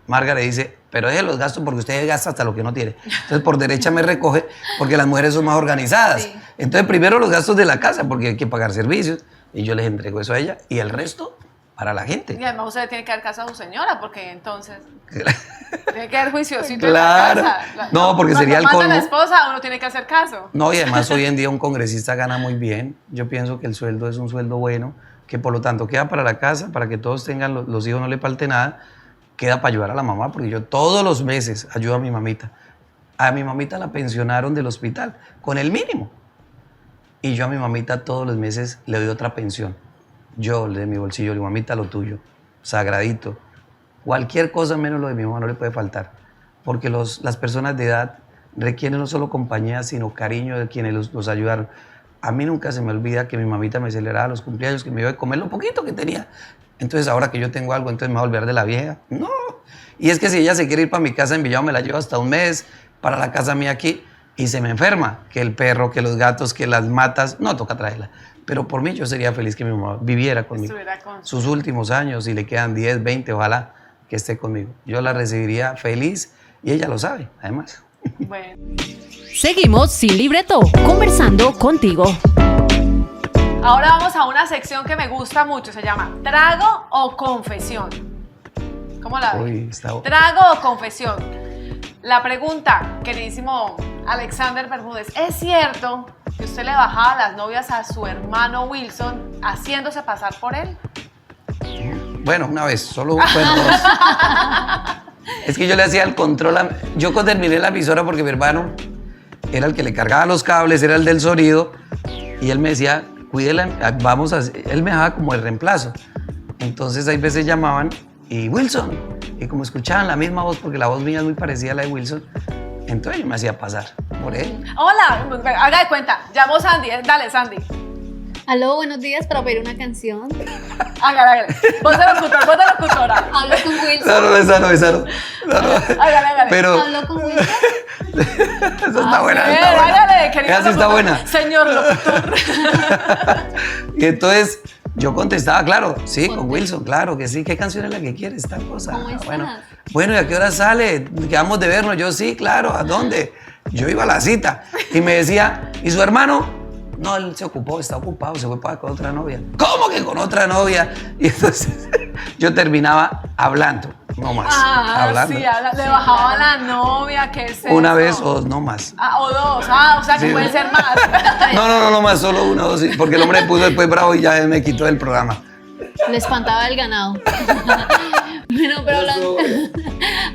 Margaret dice, pero deje los gastos porque usted gasta hasta lo que no tiene. Entonces por derecha me recoge porque las mujeres son más organizadas. Sí. Entonces primero los gastos de la casa porque hay que pagar servicios y yo les entrego eso a ella y el resto para la gente. Y además usted tiene que dar caso a su señora porque entonces tiene que dar juiciosito Claro. en la casa. No, porque sería el Cuando manda colmo. la esposa, uno tiene que hacer caso. No, y además hoy en día un congresista gana muy bien. Yo pienso que el sueldo es un sueldo bueno, que por lo tanto queda para la casa, para que todos tengan, los hijos no le falte nada, queda para ayudar a la mamá, porque yo todos los meses ayudo a mi mamita. A mi mamita la pensionaron del hospital con el mínimo. Y yo a mi mamita todos los meses le doy otra pensión. Yo, de mi bolsillo, le digo, mamita, lo tuyo, sagradito. Cualquier cosa menos lo de mi mamá no le puede faltar. Porque las personas de edad requieren no solo compañía, sino cariño de quienes los ayudaron. A mí nunca se me olvida que mi mamita me celebraba los cumpleaños, que me iba a comer lo poquito que tenía. Entonces ahora que yo tengo algo, entonces me voy a olvidar de la vieja. No. Y es que si ella se quiere ir para mi casa en Villado, me la llevo hasta un mes para la casa mía aquí y se me enferma. Que el perro, que los gatos, que las matas, no, toca traerla. Pero por mí yo sería feliz que mi mamá viviera conmigo. Estuviera con Sus últimos años, si le quedan 10, 20, ojalá que esté conmigo. Yo la recibiría feliz y ella lo sabe, además. Bueno. Seguimos sin libreto, conversando contigo. Ahora vamos a una sección que me gusta mucho, se llama Trago o Confesión. ¿Cómo la ves? Uy, está... Trago o confesión. La pregunta, queridísimo Alexander Bermúdez, ¿es cierto que usted le bajaba las novias a su hermano Wilson haciéndose pasar por él? Bueno, una vez, solo bueno, dos. Es que yo le hacía el control. Yo terminé la emisora porque mi hermano era el que le cargaba los cables, era el del sonido, y él me decía, cuídela, vamos a... Él me dejaba como el reemplazo. Entonces, hay veces llamaban y Wilson, y como escuchaban la misma voz, porque la voz mía es muy parecida a la de Wilson, entonces yo me hacía pasar por él. Hola, haga de cuenta, llamó Sandy, dale Sandy. Aló, buenos días, para pedir una canción. Hágale. Vos de locutora. Hablo con Wilson. Esa no. Hágale. Pero Hablo con Wilson. esa está buena. Hágale, querido. Esa sí está locutor. buena. Señor locutor. Y entonces yo contestaba, claro, sí, con Wilson, claro que sí. ¿Qué canción es la que quieres? Tal cosa. ¿Cómo estás? Bueno, ¿y a qué hora sale? Quedamos de vernos. Yo sí, claro. ¿A dónde? Yo iba a la cita. Y me decía, ¿y su hermano? No, él se ocupó, está ocupado, se fue con otra novia. ¿Cómo que con otra novia? Y entonces yo terminaba hablando, no más. Hablando. Sí, le bajaba la novia, ¿qué es eso? Una vez o dos, no más. O dos, o sea que Sí. pueden ser más. No más, solo una o dos, sí, porque el hombre me puso después bravo y ya me quitó del programa. Le espantaba el ganado. Bueno, pero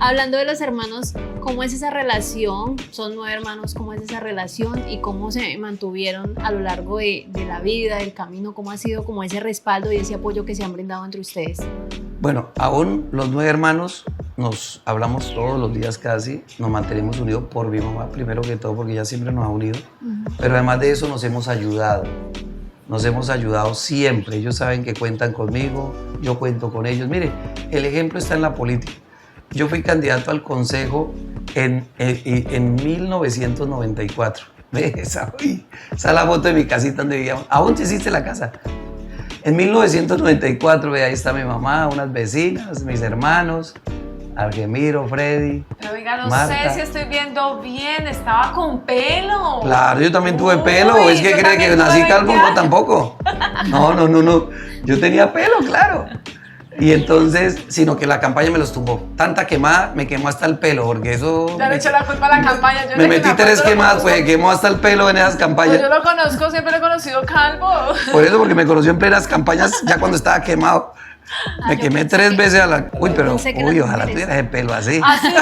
hablando de los hermanos, ¿cómo es esa relación? Son 9 hermanos, ¿cómo es esa relación? ¿Y cómo se mantuvieron a lo largo de la vida, del camino? ¿Cómo ha sido como ese respaldo y ese apoyo que se han brindado entre ustedes? Bueno, aún los 9 hermanos nos hablamos todos los días casi, nos mantenemos unidos por mi mamá, primero que todo, porque ella siempre nos ha unido, pero además de eso nos hemos ayudado. Nos hemos ayudado siempre. Ellos saben que cuentan conmigo, yo cuento con ellos. Mire, el ejemplo está en la política. yo fui candidato al consejo en 1994. Ve, esa es la foto de mi casita donde vivíamos. Aún existe la casa. En 1994, ve, ahí está mi mamá, unas vecinas, mis hermanos, Argemiro, Freddy, Pero oiga, no Marta. sé si estoy viendo bien, estaba con pelo. Claro, yo también tuve Uy, pelo. ¿Es que yo cree que también nací tuve calvo? 20 No, años. tampoco. No. Yo tenía pelo, claro. Y entonces, sino que la campaña me los tumbó. Tanta quemada, me quemó hasta el pelo, porque eso... Ya le eché la culpa a la campaña. Yo Me desde que metí acuerdo 3 lo quemadas, conozco. pues quemó hasta el pelo en esas Pues campañas. yo lo conozco, siempre lo he conocido calvo. Por eso, porque me conoció en plenas campañas, ya cuando estaba quemado. Me yo quemé pensé 3 que- veces a la... Uy, pero, pensé que uy, eran ojalá mujeres. tuvieras el pelo así. Así que,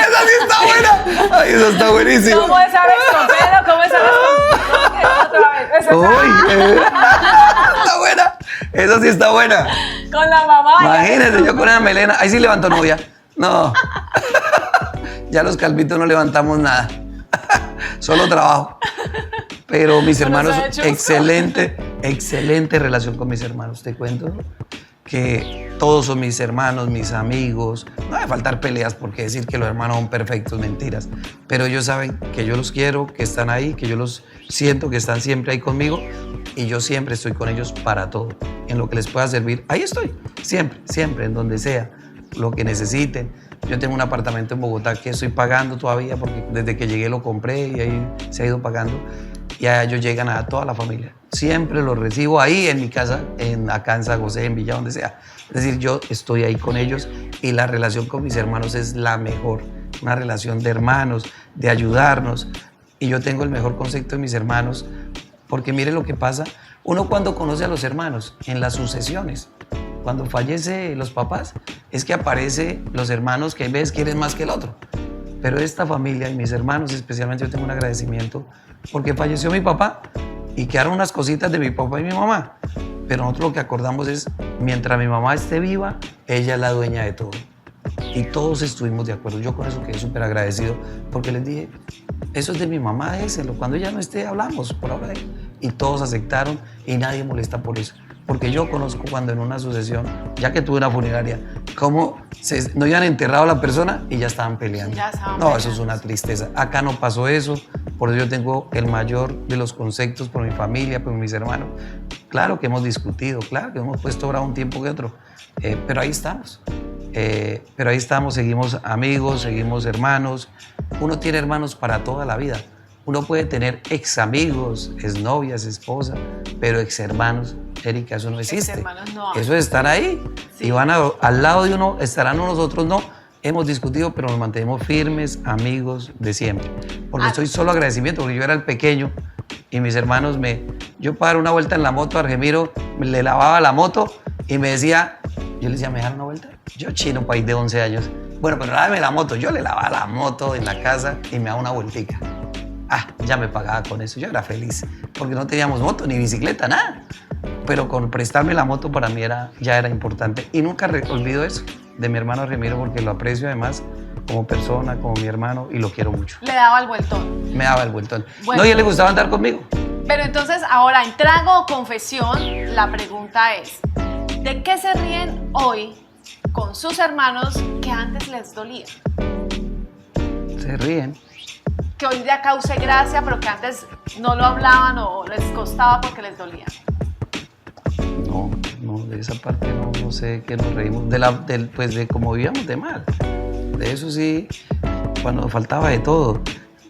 ¡Esa sí está buena! ¡Ay, eso está buenísimo! ¿cómo es Arestopelo? ¿Cómo es Arestopelo? Otra vez. Esa ¡Uy! Está buena. Esa sí está buena. con la mamá. Imagínese, yo con esa melena. Ahí sí levanto novia. No. Ya los calvitos no levantamos nada. Solo trabajo. Pero mis Bueno, hermanos, se ha hecho. excelente relación con mis hermanos. Te cuento que todos son mis hermanos, mis amigos. No debe faltar peleas porque decir que los hermanos son perfectos, mentiras. Pero ellos saben que yo los quiero, que están ahí, que yo los siento, que están siempre ahí conmigo. Y yo siempre estoy con ellos para todo. En lo que les pueda servir, ahí estoy. Siempre, en donde sea. Lo que necesiten. Yo tengo un apartamento en Bogotá que estoy pagando todavía porque desde que llegué lo compré y ahí se ha ido pagando. Y a ellos llegan a toda la familia. Siempre los recibo ahí en mi casa, acá en San José, en Villa, donde sea. Es decir, yo estoy ahí con ellos y la relación con mis hermanos es la mejor. Una relación de hermanos, de ayudarnos. Y yo tengo el mejor concepto de mis hermanos porque mire lo que pasa. Uno cuando conoce a los hermanos en las sucesiones, cuando fallece los papás, es que aparecen los hermanos que ves quieren más que el otro. Pero esta familia y mis hermanos especialmente, yo tengo un agradecimiento porque falleció mi papá y quedaron unas cositas de mi papá y mi mamá. Pero nosotros lo que acordamos es, mientras mi mamá esté viva, ella es la dueña de todo. Y todos estuvimos de acuerdo. Yo con eso quedé súper agradecido porque les dije, eso es de mi mamá, déselo. Cuando ella no esté, hablamos por ahora. Y todos aceptaron y nadie molesta por eso. Porque yo conozco cuando en una sucesión, ya que tuve una funeraria, cómo no habían enterrado a la persona y ya estaban peleando. Ya estaban No, peleando. eso es una tristeza. Acá no pasó eso, por eso yo tengo el mayor de los conceptos por mi familia, por mis hermanos. Claro que hemos discutido, claro que hemos puesto ahora un tiempo que otro, pero ahí estamos. Seguimos amigos, seguimos hermanos. Uno tiene hermanos para toda la vida. Uno puede tener ex amigos, ex novias, esposa, pero ex hermanos, Erika, eso no existe. Exhermanos no. Eso es estar ahí. Sí. Y van al lado de uno, estarán nosotros no. Hemos discutido, pero nos mantenemos firmes, amigos de siempre. Porque estoy solo agradecimiento, porque yo era el pequeño y mis hermanos yo para dar una vuelta en la moto a Argemiro, le lavaba la moto y me decía, yo le decía, ¿me dejan una vuelta? Yo chino, país de 11 años. Bueno, pero dame la moto. Yo le lavaba la moto en la casa y me daba una vueltica. Ya me pagaba con eso. Yo era feliz porque no teníamos moto, ni bicicleta, nada. Pero con prestarme la moto para mí ya era importante. Y nunca olvido eso de mi hermano Argemiro porque lo aprecio además como persona, como mi hermano y lo quiero mucho. Le daba el vueltón. Me daba el vueltón. Bueno. No, y a él le gustaba andar conmigo. Pero entonces, ahora en trago o confesión, la pregunta es, ¿de qué se ríen hoy con sus hermanos que antes les dolía? Se ríen. Que hoy día cause gracia, pero que antes no lo hablaban o les costaba porque les dolía. No, de esa parte no sé qué nos reímos. Pues de cómo vivíamos de mal. De eso sí, cuando nos faltaba de todo.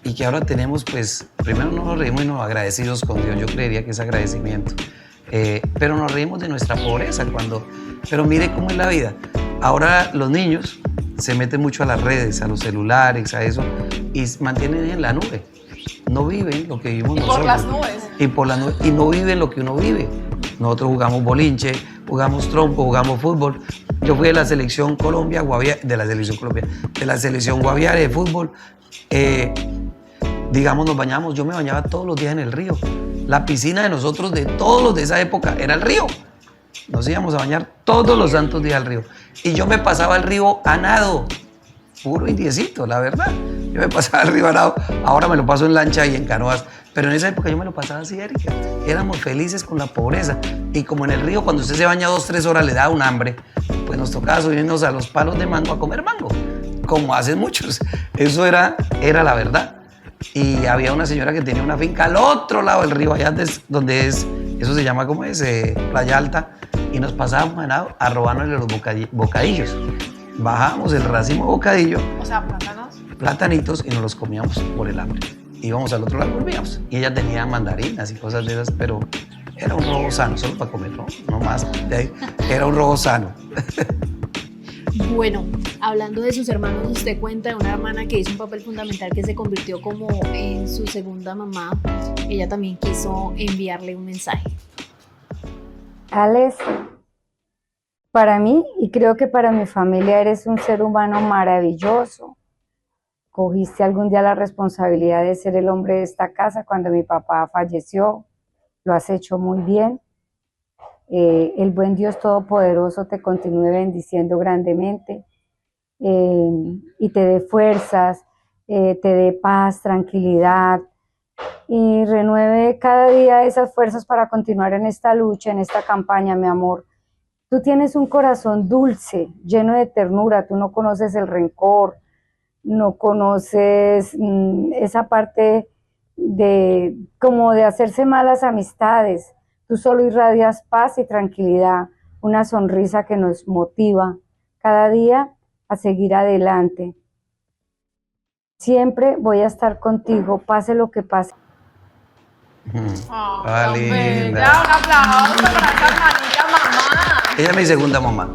Y que ahora tenemos, pues, primero no nos reímos y nos agradecidos con Dios. Yo creería que es agradecimiento. Pero nos reímos de nuestra pobreza pero mire cómo es la vida. Ahora los niños se meten mucho a las redes, a los celulares, a eso, y mantienen en la nube. No viven lo que vivimos nosotros. Por las nubes. Y por las nubes. Y no viven lo que uno vive. Nosotros jugamos bolinche, jugamos trompo, jugamos fútbol. Yo fui de la selección Colombia, de la selección Guaviare de fútbol. Digamos, nos bañamos. Yo me bañaba todos los días en el río. La piscina de nosotros, de todos los de esa época, era el río. Nos íbamos a bañar todos los santos días al río. Y yo me pasaba el río a nado. Puro indiecito, la verdad. Yo me pasaba el río a nado. Ahora me lo paso en lancha y en canoas. Pero en esa época yo me lo pasaba así, Erika. Éramos felices con la pobreza. Y como en el río, cuando usted se baña 2, 3 horas, le da un hambre. Pues pues nos tocaba subirnos a los palos de mango a comer mango, como hacen muchos. Eso era la verdad. Y había una señora que tenía una finca al otro lado del río, allá donde es, eso se llama, ¿cómo es? Playa Alta, y nos pasábamos a robarnos los bocadillos. Bajábamos el racimo de bocadillo, O sea, plátanos. platanitos, y nos los comíamos por el hambre. Íbamos al otro lado y volvíamos. Y ella tenía mandarinas y cosas de esas, pero era un robo sano, solo para comer, no más. De ahí, era un robo sano. Bueno, hablando de sus hermanos, usted cuenta de una hermana que hizo un papel fundamental, que se convirtió como en su segunda mamá. Ella también quiso enviarle un mensaje. Alex, para mí y creo que para mi familia eres un ser humano maravilloso. Cogiste algún día la responsabilidad de ser el hombre de esta casa cuando mi papá falleció. Lo has hecho muy bien. El buen Dios Todopoderoso te continúe bendiciendo grandemente y te dé fuerzas, te dé paz, tranquilidad y renueve cada día esas fuerzas para continuar en esta lucha, en esta campaña, mi amor. Tú tienes un corazón dulce, lleno de ternura, tú no conoces el rencor, no conoces esa parte de como de hacerse malas amistades. Tú solo irradias paz y tranquilidad, una sonrisa que nos motiva cada día a seguir adelante. Siempre voy a estar contigo, pase lo que pase. Oh, Ah, tan linda. bella. Un aplauso para esta hermanita, mamá. Ella es mi segunda mamá.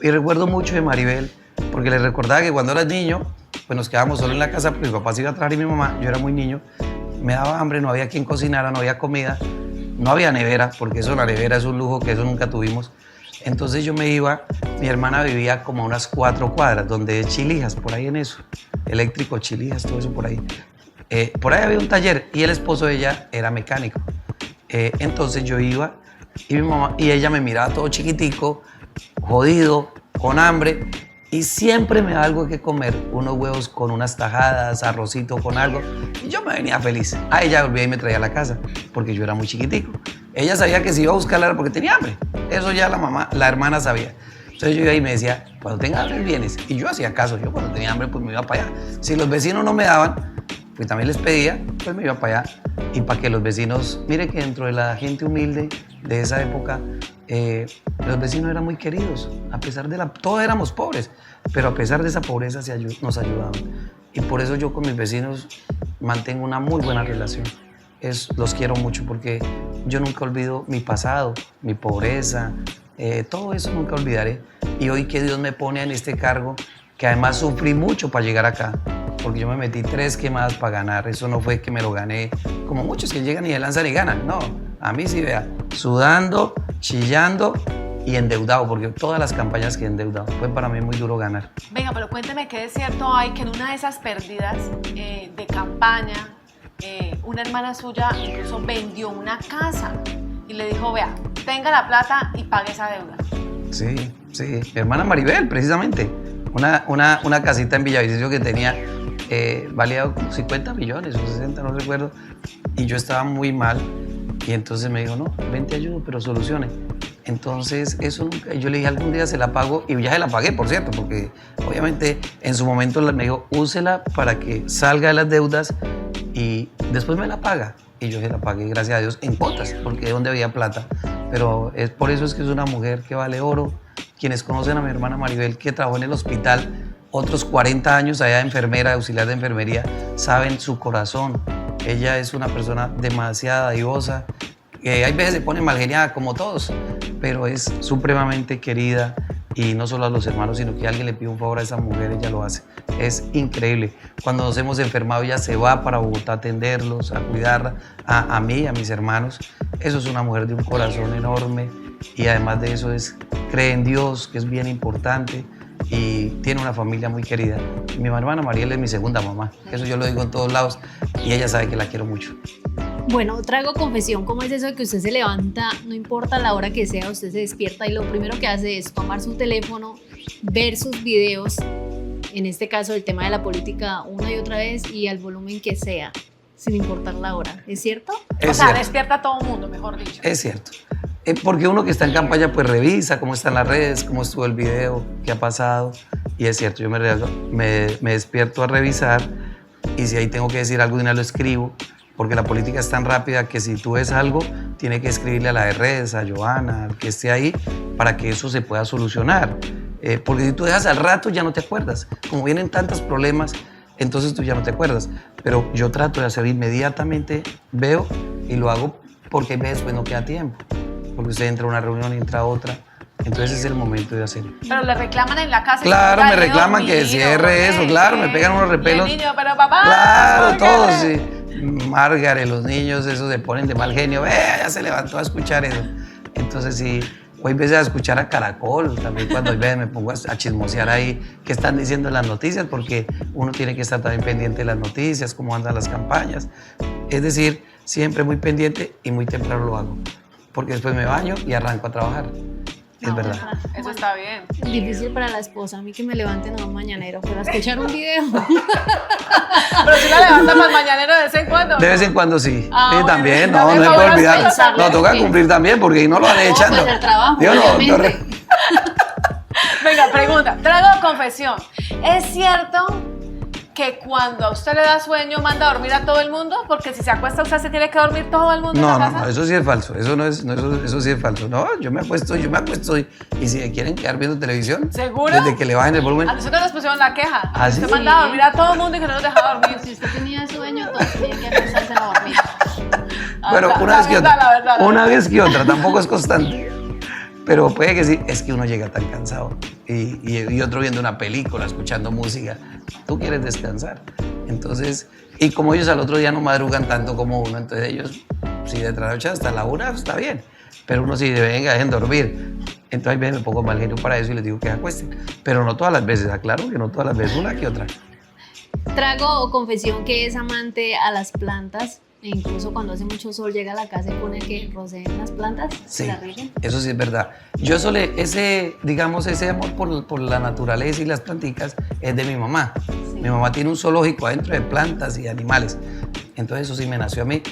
Y recuerdo mucho de Maribel, porque le recordaba que cuando era niño, pues nos quedábamos solo en la casa, porque mi papá se iba a trabajar y mi mamá, yo era muy niño, me daba hambre, no había quien cocinara, no había comida, no había nevera, porque eso, la nevera es un lujo que eso nunca tuvimos. Entonces yo me iba, mi hermana vivía como a unas 4 cuadras, donde es Chilijas, por ahí en eso, eléctrico, Chilijas, todo eso por ahí. Por ahí había un taller y el esposo de ella era mecánico. Entonces yo iba y mi mamá y ella me miraba todo chiquitico, jodido, con hambre, y siempre me daba algo que comer, unos huevos con unas tajadas, arrocito con algo, y yo me venía feliz. Ella volvía y me traía a la casa, porque yo era muy chiquitico. Ella sabía que si iba a buscarla era porque tenía hambre. Eso ya la hermana sabía. Entonces yo iba y me decía, cuando tenga hambre vienes. Y yo hacía caso, yo cuando tenía hambre pues me iba para allá. Si los vecinos no me daban, pues también les pedía, pues me iba para allá. Y para que los vecinos, mire que dentro de la gente humilde de esa época, los vecinos eran muy queridos, a pesar de todos éramos pobres, pero a pesar de esa pobreza nos ayudaban. Y por eso yo con mis vecinos mantengo una muy buena relación. Los quiero mucho porque yo nunca olvido mi pasado, mi pobreza, todo eso nunca olvidaré. Y hoy que Dios me pone en este cargo, que además sufrí mucho para llegar acá, porque yo me metí 3 quemadas para ganar, eso no fue que me lo gané, como muchos que llegan y se lanzan y ganan, no, a mí sí, vea, sudando, chillando y endeudado, porque todas las campañas que he endeudado, fue para mí muy duro ganar. Venga, pero cuénteme qué de cierto hay que en una de esas pérdidas de campaña, una hermana suya incluso vendió una casa y le dijo, vea, tenga la plata y pague esa deuda. Sí, mi hermana Maribel, precisamente, una casita en Villavicencio que tenía, valía como 50 millones o 60, no recuerdo, y yo estaba muy mal, y entonces me dijo, no, ven te ayudo, pero solucione. Entonces, eso nunca, yo le dije, algún día se la pago, y ya se la pagué, por cierto, porque obviamente en su momento me dijo, úsela para que salga de las deudas y después me la paga. Y yo se la pagué, gracias a Dios, en cuotas, porque de donde había plata. Pero por eso es que es una mujer que vale oro. Quienes conocen a mi hermana Maribel, que trabajó en el hospital otros 40 años allá de enfermera, auxiliar de enfermería, saben su corazón. Ella es una persona demasiado dadivosa, que hay veces se pone malgeniada como todos, pero es supremamente querida, y no solo a los hermanos, sino que alguien le pide un favor a esa mujer, ella lo hace. Es increíble. Cuando nos hemos enfermado, ella se va para Bogotá a atenderlos, a cuidarla, a mí, a mis hermanos. Eso es una mujer de un corazón enorme, y además de eso cree en Dios, que es bien importante, y tiene una familia muy querida. Mi hermana Mariela es mi segunda mamá, eso yo lo digo en todos lados, y ella sabe que la quiero mucho. Bueno, traigo confesión. ¿Cómo es eso de que usted se levanta, no importa la hora que sea, usted se despierta y lo primero que hace es tomar su teléfono, ver sus videos, en este caso el tema de la política, una y otra vez y al volumen que sea, sin importar la hora? ¿Es cierto? O sea, despierta a todo el mundo, mejor dicho. Es cierto. Porque uno que está en campaña pues revisa cómo están las redes, cómo estuvo el video, qué ha pasado. Y es cierto, yo me despierto a revisar y si ahí tengo que decir algo de una lo escribo, porque la política es tan rápida que si tú ves algo, tiene que escribirle a la de redes, a Joana, al que esté ahí, para que eso se pueda solucionar. Porque si tú dejas al rato ya no te acuerdas. Como vienen tantos problemas, entonces tú ya no te acuerdas. Pero yo trato de hacer inmediatamente, veo y lo hago porque después no queda tiempo. Porque usted entra a una reunión y entra a otra. Entonces es el momento de hacerlo. Pero le reclaman en la casa. Claro, "Ay, me reclaman dormido, que cierre eso, claro, me pegan unos repelos. Y el niño, pero papá. Claro, ¿por qué?". todos, sí. Margaret, los niños, esos se ponen de mal genio. Ya se levantó a escuchar eso. Entonces sí, hoy empecé a escuchar a Caracol, también cuando me pongo a chismosear ahí qué están diciendo en las noticias, porque uno tiene que estar también pendiente de las noticias, cómo andan las campañas. Es decir, siempre muy pendiente y muy temprano lo hago, porque después me baño y arranco a trabajar. Es verdad. Eso está bien. Difícil para la esposa, a mí que me levanten a un mañanero, pero a escuchar un video. Pero si la levanta para el mañanero de vez en cuando. De vez en cuando sí. Ah, Sí, bueno, también, no no me se puede puedo olvidar. pensar, No, toca sí. cumplir también, porque ahí no lo van echando. pues el trabajo, Yo no, obviamente. Venga, pregunta. Traigo confesión. ¿Es cierto que cuando a usted le da sueño manda a dormir a todo el mundo? Porque si se acuesta usted se tiene que dormir todo el mundo en No, la no, casa. no, eso sí es falso. Eso no es, no, eso sí es falso. No, yo me acuesto y si quieren quedar viendo televisión, ¿Seguro? desde que le bajen el volumen. A nosotros nos pusieron la queja. ¿Ah, sí? Usted mandaba a dormir a todo el mundo y que no nos dejaba dormir. Si usted tenía sueño, todos tenían que acostarse a dormir. Bueno, La una vez que verdad, otra. la verdad, la Una verdad. vez que otra, tampoco es constante. Pero puede que sí, es que uno llega tan cansado y otro viendo una película, escuchando música. Tú quieres descansar. Entonces, y como ellos al otro día no madrugan tanto como uno, entonces ellos, si de trasnoche hasta la 1, está bien. Pero uno sí, venga, dejen dormir. Entonces me pongo mal genio para eso y les digo que se acuesten. Pero no todas las veces, aclaro que no todas las veces, una que otra. Trago o confesión que es amante a las plantas. E incluso cuando hace mucho sol llega a la casa y pone que roceen las plantas, Sí, se las rieguen. eso sí es verdad. Yo ese amor por la naturaleza y las planticas es de mi mamá. Sí. Mi mamá tiene un zoológico adentro de plantas y animales. Entonces eso sí me nació a mí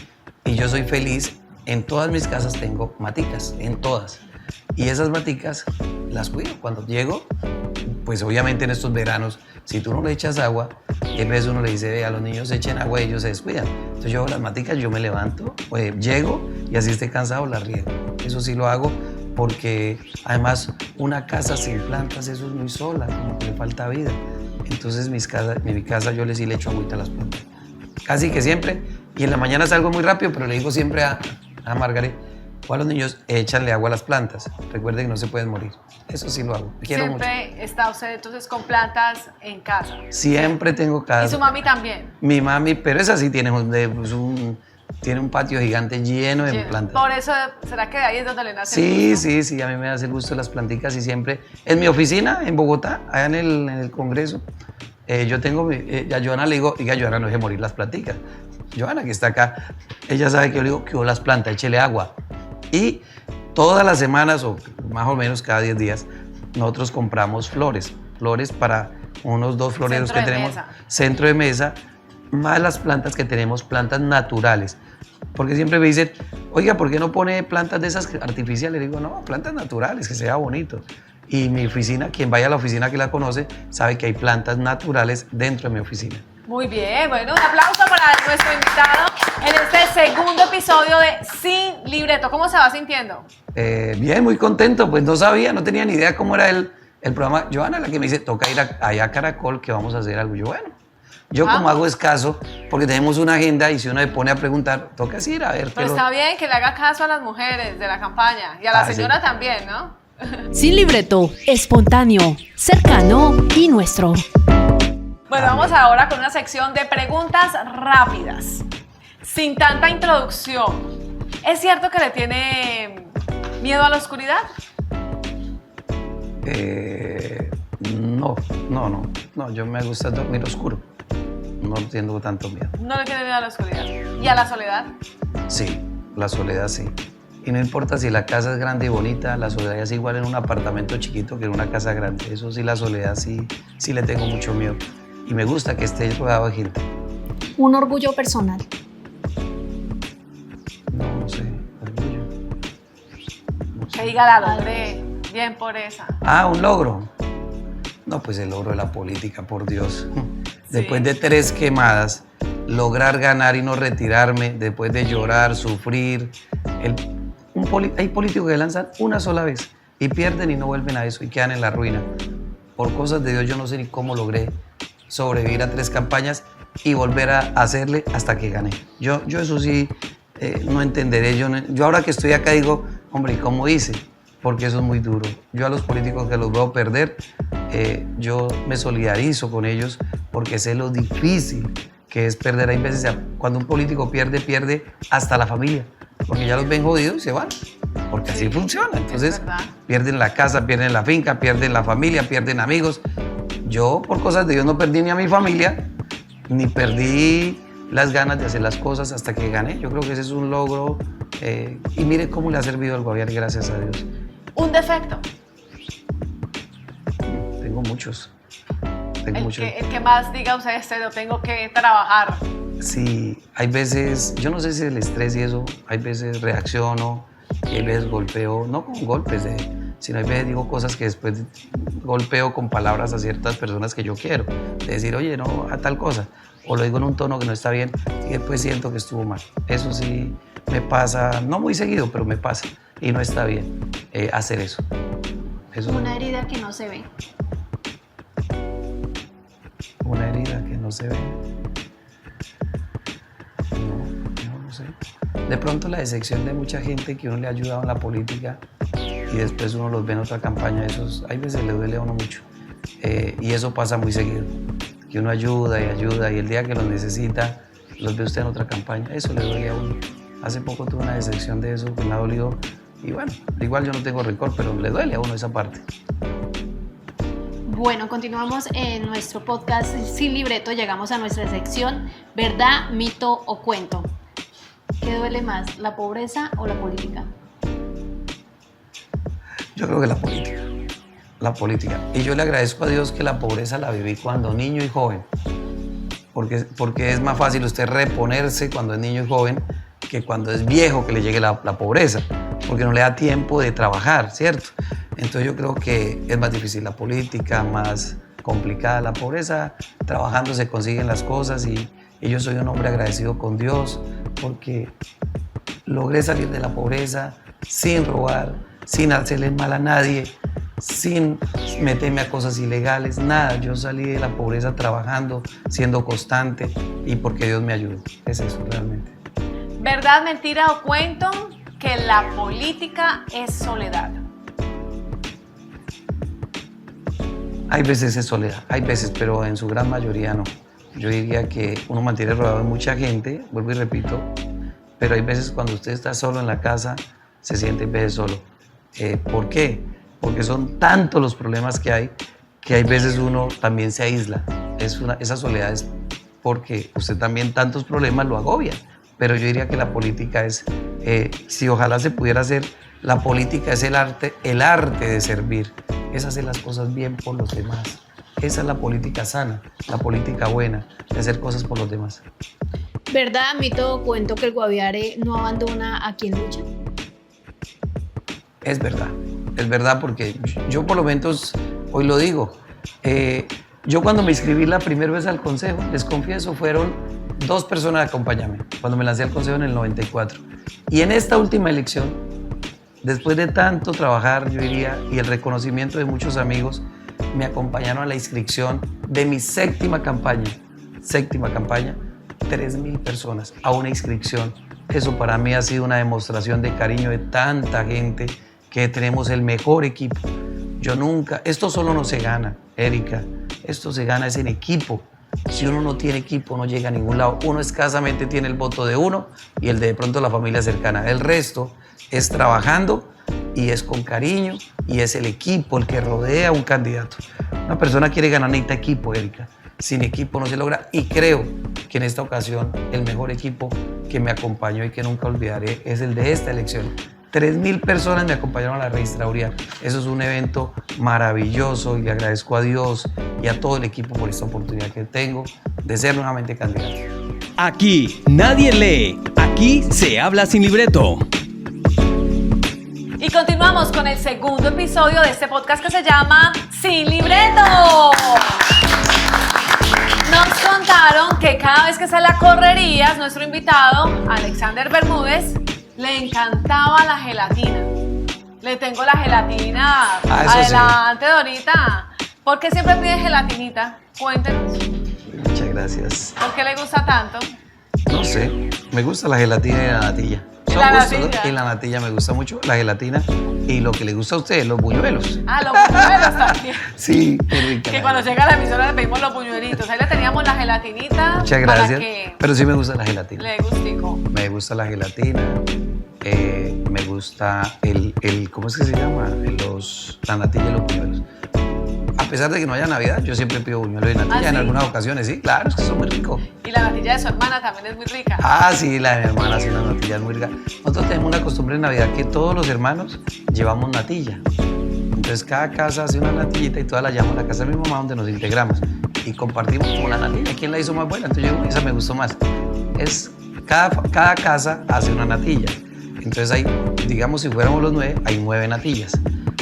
y yo soy feliz. En todas mis casas tengo maticas, en todas. Y esas maticas las cuido. Cuando llego, pues obviamente en estos veranos, si tú no le echas agua, y a veces uno le dice, ve, a los niños echen agua y ellos se descuidan. Entonces yo hago las maticas, yo me levanto, llego y así esté cansado, las riego. Eso sí lo hago porque además una casa sin plantas, eso es muy sola, como que le falta vida. Entonces en mi casa yo sí le echo agüita a las plantas. Casi que siempre. Y en la mañana salgo muy rápido, pero le digo siempre a Margaret, o a los niños, échanle agua a las plantas. Recuerden que no se pueden morir. Eso sí lo hago. Quiero mucho. Siempre está usted entonces con plantas en casa. Siempre tengo casa. Y su mami también. Mi mami, pero esa sí tiene tiene un patio gigante lleno de plantas. Por eso, ¿será que de ahí es donde le nace? Sí, el gusto? sí, a mí me hace el gusto de las planticas y siempre en mi oficina en Bogotá, allá en el Congreso, yo tengo, a Joana le digo, oiga, Joana, no deje morir las planticas. Joana, que está acá, ella sabe que yo le digo, que las plantas, échele agua. Y todas las semanas, o más o menos cada 10 días, nosotros compramos flores para unos 2 floreros Centro que de tenemos, mesa. centro de mesa, más las plantas que tenemos, plantas naturales. Porque siempre me dicen, oiga, ¿por qué no pone plantas de esas artificiales? Le digo, no, plantas naturales, que sea bonito. Y mi oficina, quien vaya a la oficina que la conoce, sabe que hay plantas naturales dentro de mi oficina. Muy bien, bueno, un aplauso para nuestro invitado en este segundo episodio de Sin Libreto. ¿Cómo se va sintiendo? Bien, muy contento, pues no sabía, no tenía ni idea cómo era el programa. Joana, la que me dice, toca ir allá a Caracol, que vamos a hacer algo. Yo, bueno, yo como hago escaso, porque tenemos una agenda y si uno se pone a preguntar, toca ir a ver. Pero está bien que le haga caso a las mujeres de la campaña y a la señora sí. también, ¿no? Sin libreto, espontáneo, cercano y nuestro. Bueno, vamos ahora con una sección de preguntas rápidas, sin tanta introducción. ¿Es cierto que le tiene miedo a la oscuridad? No, yo me gusta dormir oscuro. No tengo tanto miedo. No le tiene miedo a la oscuridad. ¿Y a la soledad? Sí, la soledad sí. Y no importa si la casa es grande y bonita, la soledad es igual en un apartamento chiquito que en una casa grande. Eso sí, la soledad sí le tengo mucho miedo. Y me gusta que esté rodeado de gente. Un orgullo personal. No sé, orgullo. Que diga la logré, bien por esa. Ah, un logro. No, pues el logro de la política, por Dios. Después de 3 quemadas, lograr ganar y no retirarme, después de llorar, sufrir. Hay políticos que lanzan una sola vez y pierden y no vuelven a eso y quedan en la ruina. Por cosas de Dios, yo no sé ni cómo logré sobrevivir a 3 campañas y volver a hacerle hasta que gané. Yo eso sí no entenderé. Yo ahora que estoy acá digo, hombre, ¿y cómo hice? Porque eso es muy duro. Yo a los políticos que los veo perder, yo me solidarizo con ellos porque sé lo difícil que es perder. Hay veces, cuando un político pierde hasta la familia, porque ya los ven jodidos y se van, porque así funciona. Entonces pierden la casa, pierden la finca, pierden la familia, pierden amigos. Yo por cosas de Dios no perdí ni a mi familia, ni perdí las ganas de hacer las cosas hasta que gané. Yo creo que ese es un logro y mire cómo le ha servido al Guaviare, gracias a Dios. Un defecto. Tengo muchos. El que más diga usted, lo tengo que trabajar. Sí, hay veces, yo no sé si el estrés y eso, hay veces reacciono y hay veces golpeo, no con golpes, sino hay veces digo cosas que después golpeo con palabras a ciertas personas que yo quiero. De decir, oye, no, a tal cosa. O lo digo en un tono que no está bien y después siento que estuvo mal. Eso sí me pasa, no muy seguido, pero me pasa y no está bien hacer eso. Una herida que no se ve. Una herida que no se ve. No sé. De pronto la decepción de mucha gente que uno le ha ayudado en la política y después uno los ve en otra campaña, hay veces le duele a uno mucho. Y eso pasa muy seguido. Que uno ayuda y el día que los necesita, los ve usted en otra campaña. Eso le duele a uno. Hace poco tuve una decepción de eso que me ha dolido. Y bueno, igual yo no tengo rencor, pero le duele a uno esa parte. Bueno, continuamos en nuestro podcast Sin Libreto. Llegamos a nuestra sección ¿Verdad, mito o cuento? ¿Qué duele más, la pobreza o la política? Yo creo que la política. Y yo le agradezco a Dios que la pobreza la viví cuando niño y joven. Porque es más fácil usted reponerse cuando es niño y joven que cuando es viejo que le llegue la pobreza. Porque no le da tiempo de trabajar, ¿cierto? Entonces yo creo que es más difícil la política, más complicada la pobreza. Trabajando se consiguen las cosas y yo soy un hombre agradecido con Dios porque logré salir de la pobreza sin robar, sin hacerle mal a nadie, sin meterme a cosas ilegales, nada. Yo salí de la pobreza trabajando, siendo constante y porque Dios me ayudó. Es eso realmente. ¿Verdad, mentira o cuento que la política es soledad? Hay veces es soledad, hay veces, pero en su gran mayoría no. Yo diría que uno mantiene rodeado de mucha gente, vuelvo y repito, pero hay veces cuando usted está solo en la casa, se siente veces solo. ¿Por qué? Porque son tantos los problemas que hay veces uno también se aísla. Esa soledad es porque usted también tantos problemas lo agobian. Pero yo diría que la política es, si ojalá se pudiera hacer, la política es el arte de servir, es hacer las cosas bien por los demás. Esa es la política sana, la política buena, de hacer cosas por los demás. ¿Verdad, mito o cuento que el Guaviare no abandona a quien lucha? Es verdad porque yo por lo menos hoy lo digo. Yo cuando me inscribí la primera vez al consejo, les confieso, fueron 2 personas a acompañarme cuando me lancé al consejo en el 94. Y en esta última elección, después de tanto trabajar, yo diría, y el reconocimiento de muchos amigos, me acompañaron a la inscripción de mi séptima campaña, 3,000 personas a una inscripción. Eso para mí ha sido una demostración de cariño de tanta gente, que tenemos el mejor equipo. Esto solo no se gana, Erika, esto se gana es en equipo. Si uno no tiene equipo, no llega a ningún lado. Uno escasamente tiene el voto de uno y el de pronto la familia cercana. El resto es trabajando y es con cariño y es el equipo el que rodea a un candidato. Una persona quiere ganar, necesita equipo, Erika. Sin equipo no se logra y creo que en esta ocasión el mejor equipo que me acompañó y que nunca olvidaré es el de esta elección. 3,000 personas me acompañaron a la registraduría. Eso es un evento maravilloso y le agradezco a Dios y a todo el equipo por esta oportunidad que tengo de ser nuevamente candidato. Aquí nadie lee, aquí se habla sin libreto. Y continuamos con el segundo episodio de este podcast que se llama Sin Libreto. Nos contaron que cada vez que sale a correrías, nuestro invitado, Alexander Bermúdez, le encantaba la gelatina. Le tengo la gelatina. Adelante, sí. Dorita. ¿Por qué siempre pide gelatinita? Cuéntenos. Muchas gracias. ¿Por qué le gusta tanto? No sé, me gusta la gelatina y la natilla. ¿Y la natilla? Y la natilla me gusta mucho, la gelatina. Y lo que le gusta a ustedes, los buñuelos. Ah, los buñuelos también. Sí, qué rica. Que cuando llega a la emisora le pedimos los buñuelitos. Ahí le teníamos la gelatinita. Muchas gracias. Para que pero sí me gusta la gelatina. le gustico. Me gusta la gelatina. Me gusta ¿cómo es que se llama? La natilla y los buñuelos. A pesar de que no haya Navidad, yo siempre pido buñuelos y natilla. ¿Ah, sí? En algunas ocasiones, sí, claro, es que son muy ricos. Y la natilla de su hermana también es muy rica. Ah, sí, la de mi hermana, sí, la natilla es muy rica. Nosotros tenemos una costumbre en Navidad que todos los hermanos llevamos natilla. Entonces cada casa hace una natillita y todas la llevamos a la casa de mi mamá donde nos integramos. Y compartimos como la natilla. ¿Quién la hizo más buena? Entonces yo, esa me gustó más. Cada casa hace una natilla. Entonces hay, digamos, si fuéramos los 9, hay 9 natillas.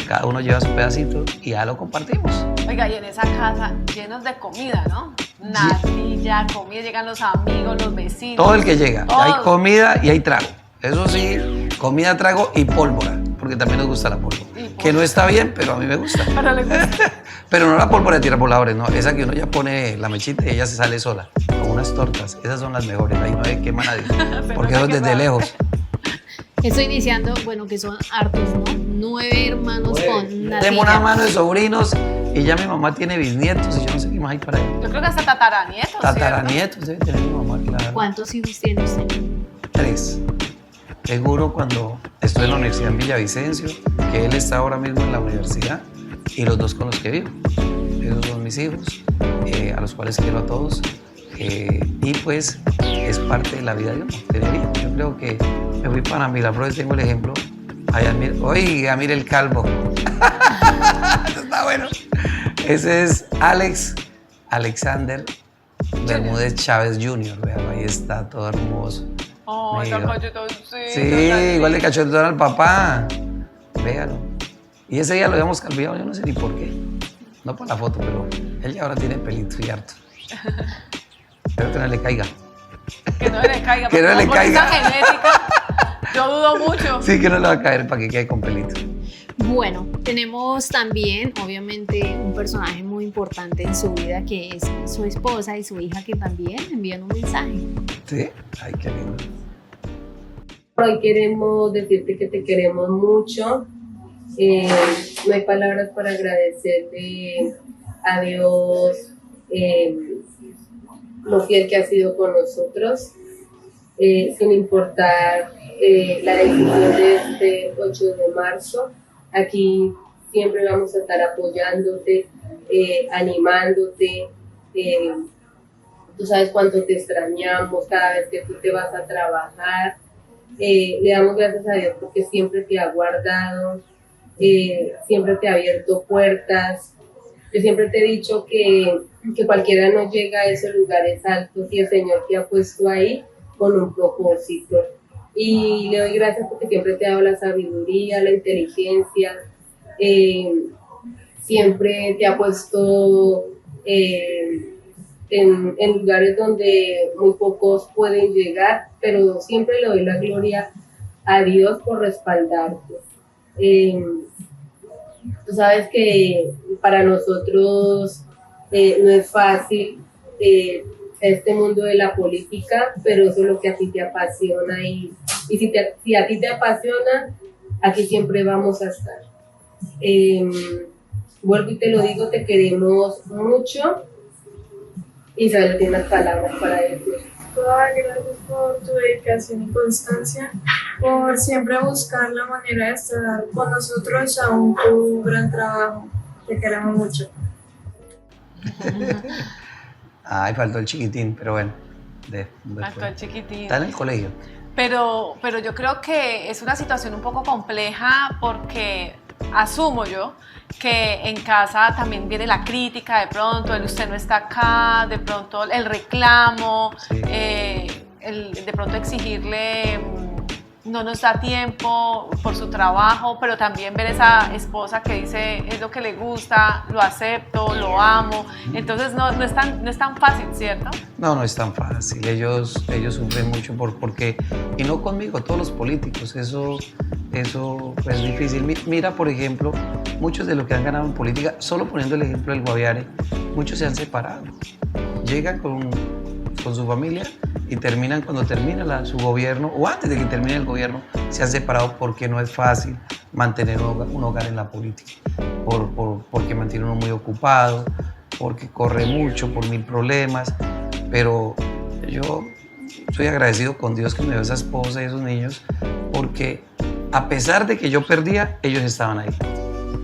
Cada uno lleva su pedacito y ya lo compartimos. Oiga, y en esa casa llenos de comida, ¿no? Natilla, comida, llegan los amigos, los vecinos. Todo el que llega. Todo. Hay comida y hay trago. Eso sí, comida, trago y pólvora, porque también nos gusta la pólvora. Que no está bien, pero a mí me gusta. Pero le gusta. Pero no la pólvora de tirar voladores, no. Esa que uno ya pone la mechita y ella se sale sola. Con unas tortas. Esas son las mejores. Ahí no hay quema nadie. Porque eso es desde lejos. Estoy iniciando, bueno, que son hartos, ¿no? 9 hermanos con natilla. Tengo una mano de sobrinos y ya mi mamá tiene bisnietos y yo no sé qué más hay para ella. Yo creo que hasta tataranietos. Tataranietos debe tener mi mamá, claro. ¿Cuántos hijos tiene usted? 3. Seguro cuando estoy en la universidad en Villavicencio, que él está ahora mismo en la universidad, y los 2 con los que vivo. Esos son mis hijos, a los cuales quiero a todos. Y pues es parte de la vida de uno, debería. Yo creo que me fui para Miraflores, tengo el ejemplo. Allá, oiga, mire el calvo. Está bueno. Ese es Alexander Bermúdez Chávez Jr. Vean, ahí está, todo hermoso. Oh, está cachetoncito. Sí, igual de cachetón al papá. Véalo. Y ese día lo habíamos cambiado, yo no sé ni por qué. No por la foto, pero él ya ahora tiene pelito y harto. Espero que no le caiga. Que no le caiga. Que no le caiga. Esa genética, yo dudo mucho. Sí, que no le va a caer para que quede con pelito. Bueno, tenemos también, obviamente, un personaje muy importante en su vida que es su esposa y su hija que también envían un mensaje. Sí, ay, qué lindo. Hoy queremos decirte que te queremos mucho. No hay palabras para agradecerle a Dios lo fiel que ha sido con nosotros, sin importar la decisión de este 8 de marzo. Aquí siempre vamos a estar apoyándote, animándote. Tú sabes cuánto te extrañamos cada vez que tú te vas a trabajar. Le damos gracias a Dios porque siempre te ha guardado, siempre te ha abierto puertas. Yo siempre te he dicho que cualquiera no llega a esos lugares altos y el Señor te ha puesto ahí con un propósito. Y le doy gracias porque siempre te ha dado la sabiduría, la inteligencia, siempre te ha puesto en lugares donde muy pocos pueden llegar, pero siempre le doy la gloria a Dios por respaldarte. Tú sabes que para nosotros no es fácil este mundo de la política, pero eso es lo que a ti te apasiona y si a ti te apasiona, aquí siempre vamos a estar. Vuelvo y te lo digo, te queremos mucho. Isabel tiene las palabras para decir. Gracias por tu dedicación y constancia, por siempre buscar la manera de estar con nosotros, aún tu gran trabajo. Te queremos mucho. Ay, faltó el chiquitín, pero bueno. Faltó el chiquitín. Está en el colegio. Pero yo creo que es una situación un poco compleja porque asumo yo que en casa también viene la crítica de pronto, usted no está acá, de pronto el reclamo, Sí. de pronto exigirle no nos da tiempo por su trabajo, pero también ver esa esposa que dice es lo que le gusta, lo acepto, lo amo. Entonces no es tan fácil, ¿cierto? No, no es tan fácil. Ellos sufren mucho porque, y no conmigo, todos los políticos, eso es difícil. Mira, por ejemplo, muchos de los que han ganado en política, solo poniendo el ejemplo del Guaviare, muchos se han separado. Llegan con su familia y terminan cuando termina su gobierno, o antes de que termine el gobierno, se han separado porque no es fácil mantener un hogar en la política, porque mantiene uno muy ocupado, porque corre mucho, por 1000 problemas, pero yo soy agradecido con Dios que me dio esa esposa y esos niños, porque a pesar de que yo perdía, ellos estaban ahí.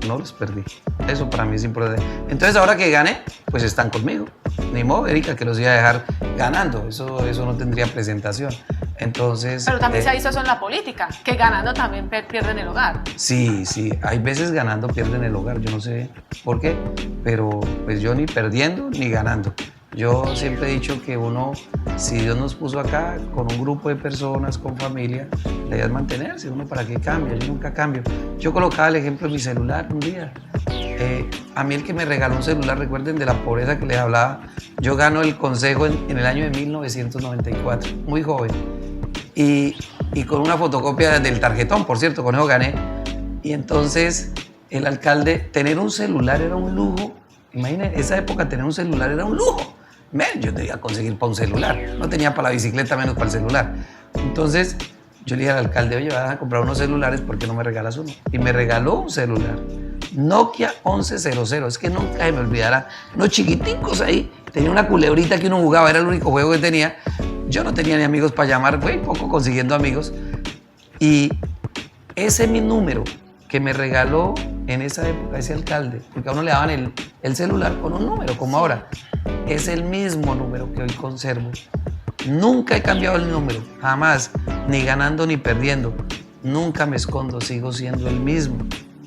No los perdí. Eso para mí es importante. Entonces ahora que gané, pues están conmigo. Ni modo, Erika, que los iba a dejar ganando. Eso no tendría presentación. Entonces... Pero también se ha visto eso en la política, que ganando también pierden el hogar. Sí, hay veces ganando pierden el hogar. Yo no sé por qué, pero pues yo ni perdiendo ni ganando. Yo siempre he dicho que uno, si Dios nos puso acá con un grupo de personas, con familia, la idea es mantenerse. Uno, ¿para qué cambia? Yo nunca cambio. Yo colocaba el ejemplo de mi celular un día. A mí el que me regaló un celular, recuerden de la pobreza que les hablaba, yo gano el consejo en el año de 1994, muy joven. Y con una fotocopia del tarjetón, por cierto, con eso gané. Y entonces el alcalde, tener un celular era un lujo. Imagínense, esa época tener un celular era un lujo. Yo debía conseguir para un celular. No tenía para la bicicleta, menos para el celular. Entonces yo le dije al alcalde, oye, vas a comprar unos celulares, ¿por qué no me regalas uno? Y me regaló un celular. Nokia 1100. Es que nunca se me olvidará. Unos chiquiticos ahí. Tenía una culebrita que uno jugaba, era el único juego que tenía. Yo no tenía ni amigos para llamar, fue poco consiguiendo amigos. Y ese es mi número que me regaló en esa época ese alcalde, porque a uno le daban el celular con un número, como ahora. Es el mismo número que hoy conservo. Nunca he cambiado el número, jamás, ni ganando ni perdiendo. Nunca me escondo, sigo siendo el mismo.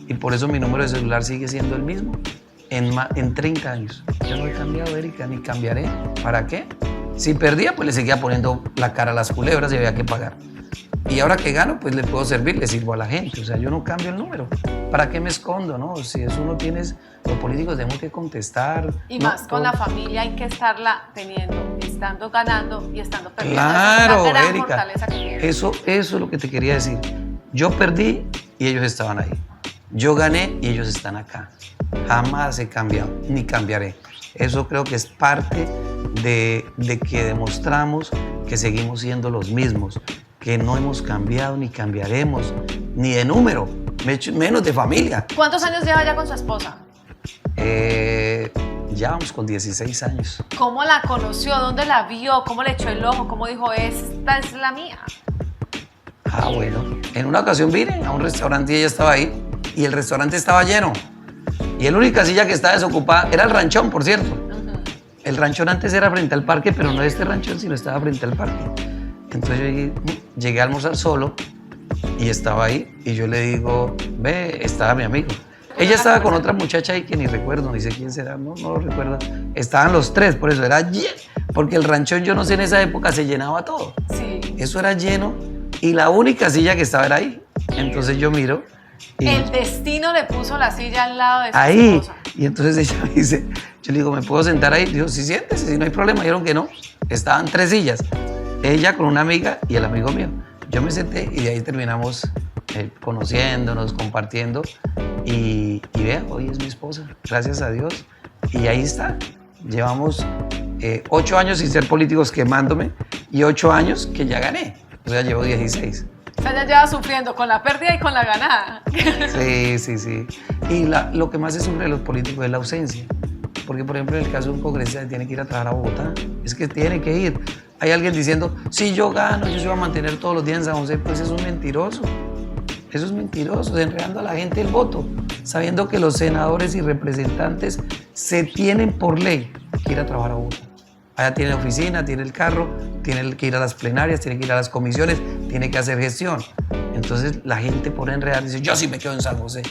Y por eso mi número de celular sigue siendo el mismo en 30 años. Yo no he cambiado, Erika, ni cambiaré. ¿Para qué? Si perdía, pues le seguía poniendo la cara a las culebras y había que pagar. Y ahora que gano, pues le puedo servir, le sirvo a la gente. O sea, yo no cambio el número. ¿Para qué me escondo, no? Si eso uno tienes, los políticos tenemos que contestar. Y no, más con la familia hay que estarla teniendo, estando ganando y estando perdiendo. Claro, es la gran Erika, fortaleza que tiene. eso es lo que te quería decir. Yo perdí y ellos estaban ahí. Yo gané y ellos están acá. Jamás he cambiado, ni cambiaré. Eso creo que es parte de que demostramos que seguimos siendo los mismos, que no hemos cambiado ni cambiaremos, ni de número, menos de familia. ¿Cuántos años lleva ya con su esposa? Ya vamos con 16 años. ¿Cómo la conoció? ¿Dónde la vio? ¿Cómo le echó el ojo? ¿Cómo dijo, esta es la mía? Bueno, en una ocasión vine a un restaurante y ella estaba ahí y el restaurante estaba lleno. Y la única silla que estaba desocupada era el ranchón, por cierto. El ranchón antes era frente al parque, pero no este ranchón, sino estaba frente al parque. Entonces yo llegué a almorzar solo y estaba ahí y yo le digo, ve, estaba mi amigo. Ella estaba con otra muchacha ahí que ni recuerdo, ni sé quién será, no lo recuerdo. Estaban los tres, por eso era lleno, porque el ranchón, yo no sé, en esa época se llenaba todo. Sí. Eso era lleno y la única silla que estaba era ahí. Entonces yo miro y el destino le puso la silla al lado de su ahí. esposa. Y entonces ella me dice, yo le digo, ¿me puedo sentar ahí? Dijo, sí, siéntese, si no hay problema. Dijeron que no. Estaban 3 sillas. Ella con una amiga y el amigo mío. Yo me senté y de ahí terminamos conociéndonos, compartiendo. Y vea, hoy es mi esposa, gracias a Dios. Y ahí está. Llevamos 8 años sin ser políticos quemándome y 8 años que ya gané. O sea, llevo 16. O sea, ya lleva sufriendo con la pérdida y con la ganada. Sí. Y lo que más se sufre de los políticos es la ausencia. Porque, por ejemplo, en el caso de un congresista que tiene que ir a trabajar a Bogotá, es que tiene que ir. Hay alguien diciendo, si yo gano, yo se voy a mantener todos los días en San José. Pues eso es mentiroso. Eso es mentiroso, enredando a la gente el voto, sabiendo que los senadores y representantes se tienen por ley que ir a trabajar a Bogotá. Allá tiene oficina, tiene el carro, tiene que ir a las plenarias, tiene que ir a las comisiones, tiene que hacer gestión. Entonces la gente por enredar dice, yo sí me quedo en San José.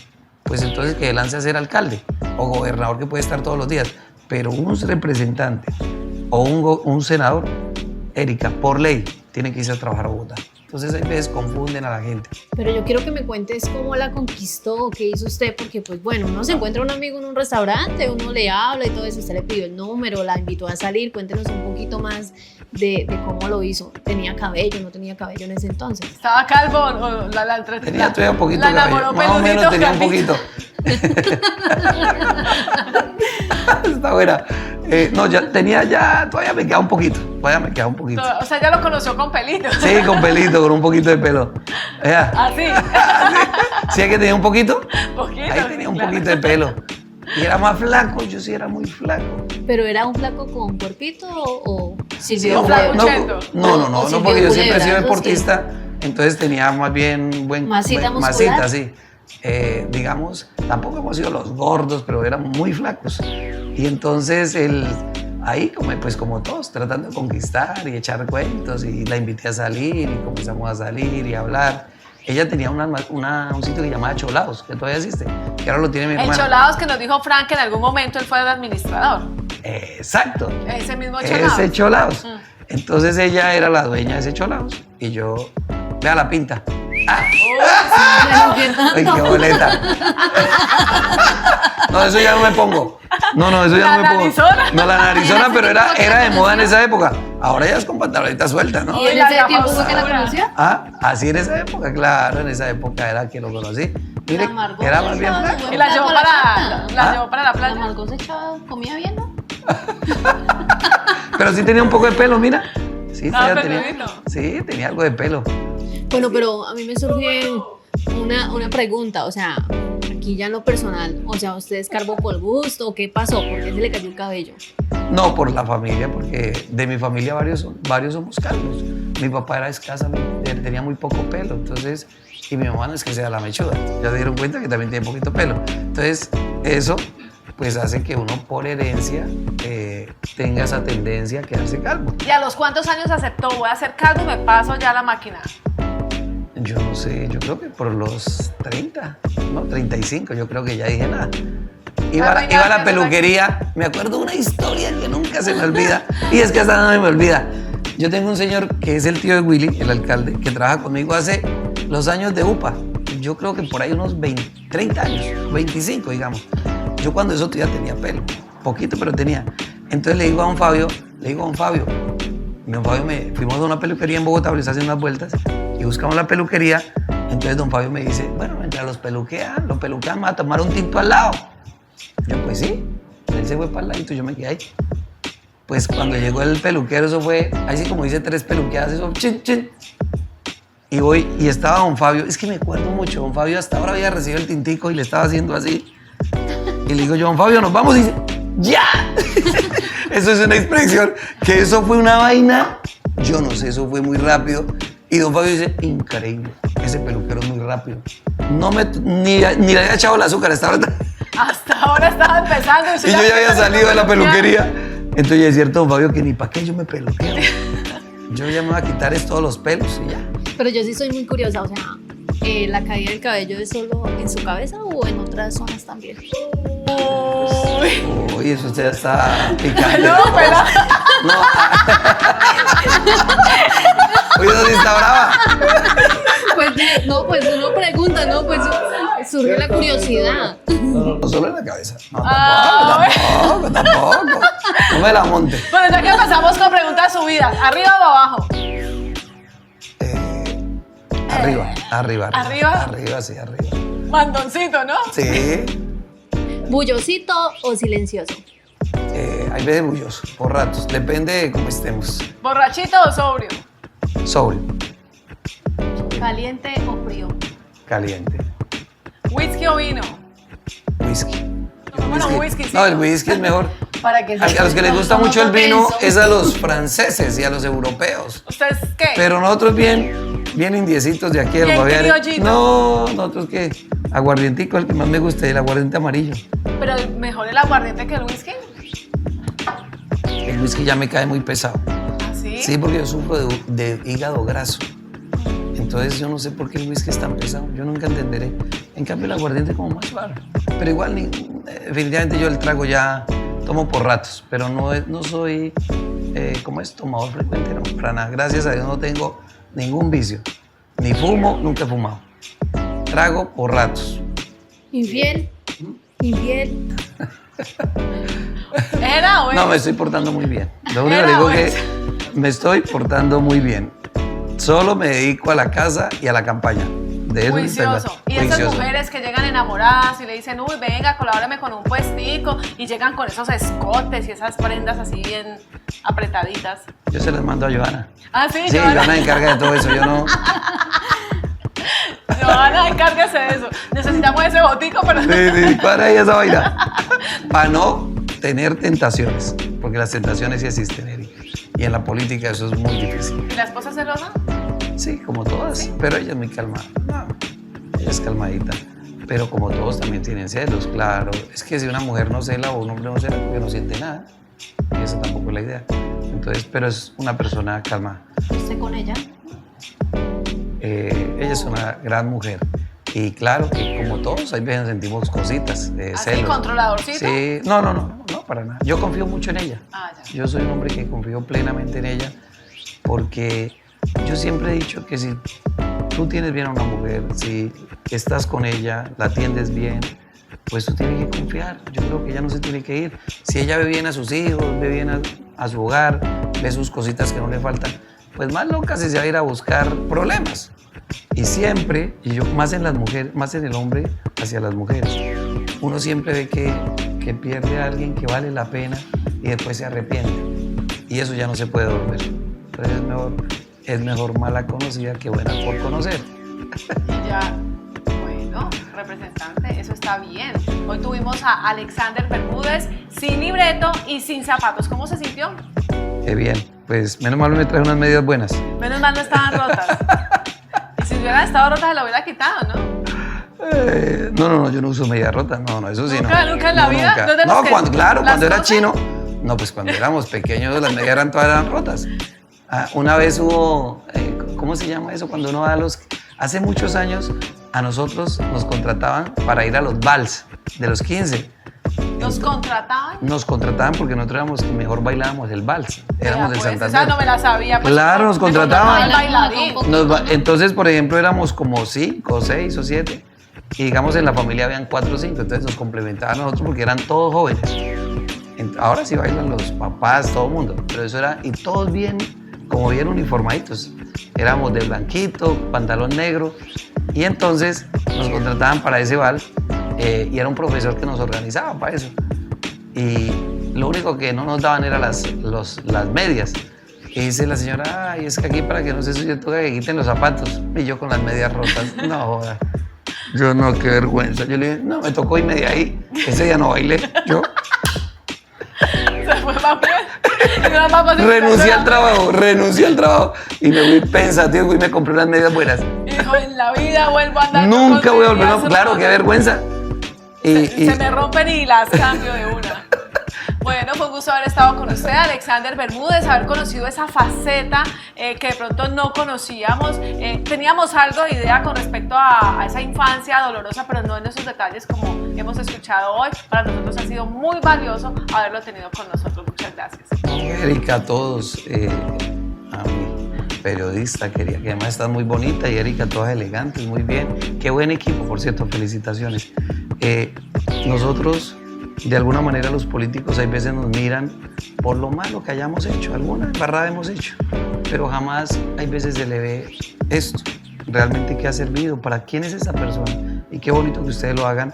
Pues entonces que lance a ser alcalde o gobernador, que puede estar todos los días. Pero un representante o un senador, Erika, por ley, tiene que irse a trabajar a Bogotá. Entonces a veces confunden a la gente. Pero yo quiero que me cuentes cómo la conquistó, qué hizo usted, porque pues bueno, uno se encuentra un amigo en un restaurante, uno le habla y todo eso, usted le pidió el número, la invitó a salir, cuéntenos un poquito más de cómo lo hizo. ¿Tenía cabello, no tenía cabello en ese entonces? ¿Estaba calvo o la Tenía todavía un poquito la de cabello, enamoró más o menos peludito, tenía un calvito? poquito. Está buena. No, todavía me queda un poquito, O sea, ya lo conoció con pelito. Sí, con pelito, con un poquito de pelo. Así. ¿Sí es que tenía un poquito? Poquito, Ahí tenía un claro. poquito de pelo. Y era más flaco, yo sí era muy flaco. ¿Pero era un flaco con cuerpito o Sí, sirvió un culebra? flaco. No, sirvió porque yo siempre he culebra, sido algo deportista, entonces tenía más bien Masita muscular. masita, sí. Digamos, tampoco hemos sido los gordos, pero éramos muy flacos. Y entonces ahí como todos, tratando de conquistar y echar cuentos, y la invité a salir y comenzamos a salir y a hablar. Ella tenía un sitio que se llamaba Cholados, que todavía existe, que ahora lo tiene mi El hermana. Cholados que nos dijo Frank que en algún momento él fue el administrador. Exacto. Ese mismo Cholados. Ese Cholados. Entonces ella era la dueña de ese Cholados y yo, vea la pinta. Ay, qué boleta. No, eso ya no me pongo. No, eso ya no me pongo. narizona. No, la narizona, pero era de moda en esa época. Ahora ya es con pantalonita suelta, ¿no? ¿Y en ese tiempo fue que la conoció? Así en esa época, claro, en esa época era que lo conocí. Mire, La Margot era más bien echaba flaco. buen Y la plato llevó a la para plata. la La playa. Margot se echaba, comía bien, ¿no? Pero sí tenía un poco de pelo, mira. Sí, Estaba tenía, peludito. sí, tenía algo de pelo. Bueno, pero a mí me surge una pregunta, o sea, aquí ya en lo personal, o sea, ¿usted escarbó por gusto o qué pasó? ¿Por qué se le cayó el cabello? No, por la familia, porque de mi familia varios somos calvos. Mi papá era escasa, tenía muy poco pelo, entonces, y mi mamá no es que sea la mechuda. Ya se dieron cuenta que también tiene poquito pelo. Entonces, eso pues hace que uno por herencia tenga esa tendencia a quedarse calvo. ¿Y a los cuántos años aceptó? Voy a hacer calvo y me paso ya la máquina. Yo no sé, yo creo que por los 30, no, 35, yo creo que ya dije nada. Iba a la peluquería, me acuerdo de una historia que nunca se me olvida, y es que hasta no me olvida. Yo tengo un señor que es el tío de Willy, el alcalde, que trabaja conmigo hace los años de UPA. Yo creo que por ahí unos 30 años, 25, digamos. Yo cuando eso ya tenía pelo, poquito, pero tenía. Entonces le digo a don Fabio, fuimos a una peluquería en Bogotá, le haciendo unas vueltas, y buscamos la peluquería. Entonces don Fabio me dice, bueno, mientras los peluquean, vamos a tomar un tinto al lado. Yo, pues sí. Él se fue para el ladito, yo me quedé ahí. Pues cuando llegó el peluquero, eso fue, ahí sí como dice 3 peluqueadas, eso, chin, chin. Y voy, y estaba don Fabio, es que me acuerdo mucho, don Fabio hasta ahora había recibido el tintico y le estaba haciendo así. Y le digo yo, don Fabio, nos vamos, y dice, ¡ya! Eso es una expresión, que eso fue una vaina, yo no sé, eso fue muy rápido. Y don Fabio dice, increíble, ese peluquero es muy rápido. Ni le había echado el azúcar hasta ahora. Hasta ahora estaba empezando. Y yo ya había salido de la peluquería. Entonces es cierto, don Fabio, que ni para qué yo me peluqueo. Yo ya me voy a quitar todos los pelos y ya. Pero yo sí soy muy curiosa, o sea, ¿la caída del cabello es solo en su cabeza o en otras zonas también? Uy, eso ya está picante. No, pero... No. Uy, eso sí está brava. Pues no, pues uno pregunta, ¿no? Pues surge la curiosidad. No solo en la cabeza. No, Ah, tampoco. No me la monte. Bueno, ya que empezamos con preguntas subidas, ¿arriba o abajo? Arriba. ¿Arriba? Sí, arriba. Mandoncito, ¿no? Sí. ¿Bullosito o silencioso? Hay veces bulloso, por ratos. Depende de cómo estemos. ¿Borrachito o sobrio? Soul, ¿Caliente o frío? caliente. ¿Whisky o vino? Whisky. Bueno, whisky, sí. No, el whisky es mejor. Para que A los que les gusta mucho el vino es a los franceses y a los europeos. ¿Ustedes qué? Pero nosotros bien indiecitos de aquí del Bien Guaviare. criollito. No, nosotros qué. Aguardientico, el que más me gusta, el aguardiente amarillo. Pero mejor el aguardiente que el whisky. El whisky ya me cae muy pesado. ¿Sí? Sí, porque yo sufro de hígado graso. Entonces yo no sé por qué el whisky es tan pesado. Yo nunca entenderé. En cambio el aguardiente es como más suave. Pero igual, definitivamente yo el trago ya tomo por ratos. Pero no soy, ¿cómo es? Tomador frecuente, no, para nada. Gracias a Dios no tengo ningún vicio. Ni fumo, nunca he fumado. Trago por ratos. Infiel. Infiel. ¿Era o es? No, me estoy portando muy bien. Lo único que ¿Era digo o es que me estoy portando muy bien. Solo me dedico a la casa y a la campaña. De eso Juicioso. Y esas mujeres que llegan enamoradas y le dicen, uy, venga, colabórame con un puestico, y llegan con esos escotes y esas prendas así bien apretaditas. Yo se las mando a Johanna. Ah, sí, Sí, Johanna. Johanna encarga de todo eso. Yo no. Johanna, encárguese de eso. Necesitamos ese botico, pero... Sí, para ahí esa vaina. Para no tener tentaciones. Porque las tentaciones sí existen, Eri. Y en la política eso es muy difícil. ¿Y la esposa celosa? Sí, como todas, ¿Sí? pero ella es muy calmada. No, ella es calmadita. Pero como todos también tienen celos, claro. Es que si una mujer no cela o un hombre no cela, porque no siente nada. Y esa tampoco es la idea. Entonces, pero es una persona calmada. ¿Usted con ella? Ella es una gran mujer. Y claro que como todos, hay veces sentimos cositas, ¿Así, celos. controladorcito? Sí, no, para nada. Yo confío mucho en ella. Ah, ya. Yo soy un hombre que confío plenamente en ella porque yo siempre he dicho que si tú tienes bien a una mujer, si estás con ella, la atiendes bien, pues tú tienes que confiar. Yo creo que ella no se tiene que ir. Si ella ve bien a sus hijos, ve bien a su hogar, ve sus cositas que no le faltan, pues más loca si se va a ir a buscar problemas. Y siempre, y yo más en las mujeres, más en el hombre hacia las mujeres, uno siempre ve que pierde a alguien que vale la pena y después se arrepiente. Y eso ya no se puede volver. Entonces es mejor mala conocida que buena por conocer. Y ya, bueno, representante, eso está bien. Hoy tuvimos a Alexander Bermúdez sin libreto y sin zapatos. ¿Cómo se sintió? Qué bien, pues menos mal me traje unas medias buenas. Menos mal no estaban rotas. Y si hubieran estado rotas, se la hubiera quitado, ¿no? No, yo no uso medias rotas, no, eso sí ¿Nunca, no. nunca en la vida? Nunca. ¿No de los No, que cuando las era cosas? chino, no, pues cuando éramos pequeños las medias todas rotas. Una vez hubo, ¿cómo se llama eso? Cuando uno va a hace muchos años a nosotros nos contrataban para ir a los vals de los 15. ¿Nos contrataban? Nos contrataban porque nosotros éramos que mejor bailábamos el vals. Éramos del Pues, Santander. esa no me la sabía. Pues, Claro, nos me contrataban. el bailarín. Entonces, por ejemplo, éramos como 5, 6 o 7. Y digamos en la familia habían 4 o 5. Entonces nos complementaban a nosotros porque eran todos jóvenes. Ahora sí bailan los papás, todo el mundo. Pero eso era, y todos bien, como bien uniformaditos. Éramos de blanquito, pantalón negro. Y entonces nos contrataban para ese bal. Y era un profesor que nos organizaba para eso. Y lo único que no nos daban eran las medias. Y dice la señora, ay, es que aquí para que no se suye toca que quiten los zapatos. Y yo con las medias rotas, no joda. Yo no, qué vergüenza. Yo le dije, no, me tocó irme de ahí. Ese día no bailé. Yo Se fue más bien. Y nada más renuncié al trabajo. Y me fui pensativo y me compré unas medias buenas. Dijo, en la vida vuelvo a andar. Nunca voy a volver, medias no, claro, qué rotas. vergüenza. Se me rompen y las cambio de una. Bueno, fue un gusto haber estado con usted, Alexander Bermúdez, haber conocido esa faceta que de pronto no conocíamos. Teníamos algo de idea con respecto a esa infancia dolorosa, pero no en esos detalles como hemos escuchado hoy. Para nosotros ha sido muy valioso haberlo tenido con nosotros. Muchas gracias. Erika, a todos, a mi periodista, que además estás muy bonita, y Erika, todas elegantes, muy bien. Qué buen equipo, por cierto, felicitaciones. Nosotros, de alguna manera, los políticos hay veces nos miran por lo malo que hayamos hecho, alguna embarrada hemos hecho, pero jamás hay veces se le ve esto, realmente qué ha servido, para quién es esa persona, y qué bonito que ustedes lo hagan,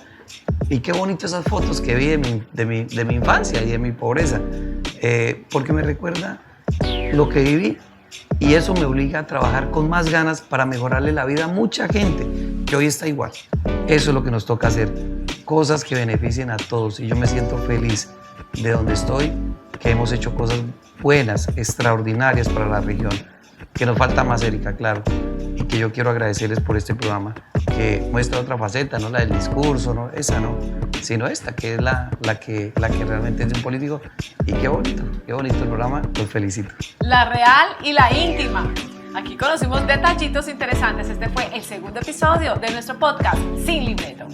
y qué bonito esas fotos que vi de mi infancia y de mi pobreza, porque me recuerda lo que viví, y eso me obliga a trabajar con más ganas para mejorarle la vida a mucha gente que hoy está igual. Eso es lo que nos toca hacer, cosas que beneficien a todos, y yo me siento feliz de donde estoy, que hemos hecho cosas buenas, extraordinarias para la región, que nos falta más, Erika, claro, y que yo quiero agradecerles por este programa, que muestra otra faceta, no la del discurso, no, esa no, sino esta, que es la que realmente es de un político, y qué bonito el programa, los felicito. La real y la íntima. Aquí conocimos detallitos interesantes. Este fue el segundo episodio de nuestro podcast Sin Libreto.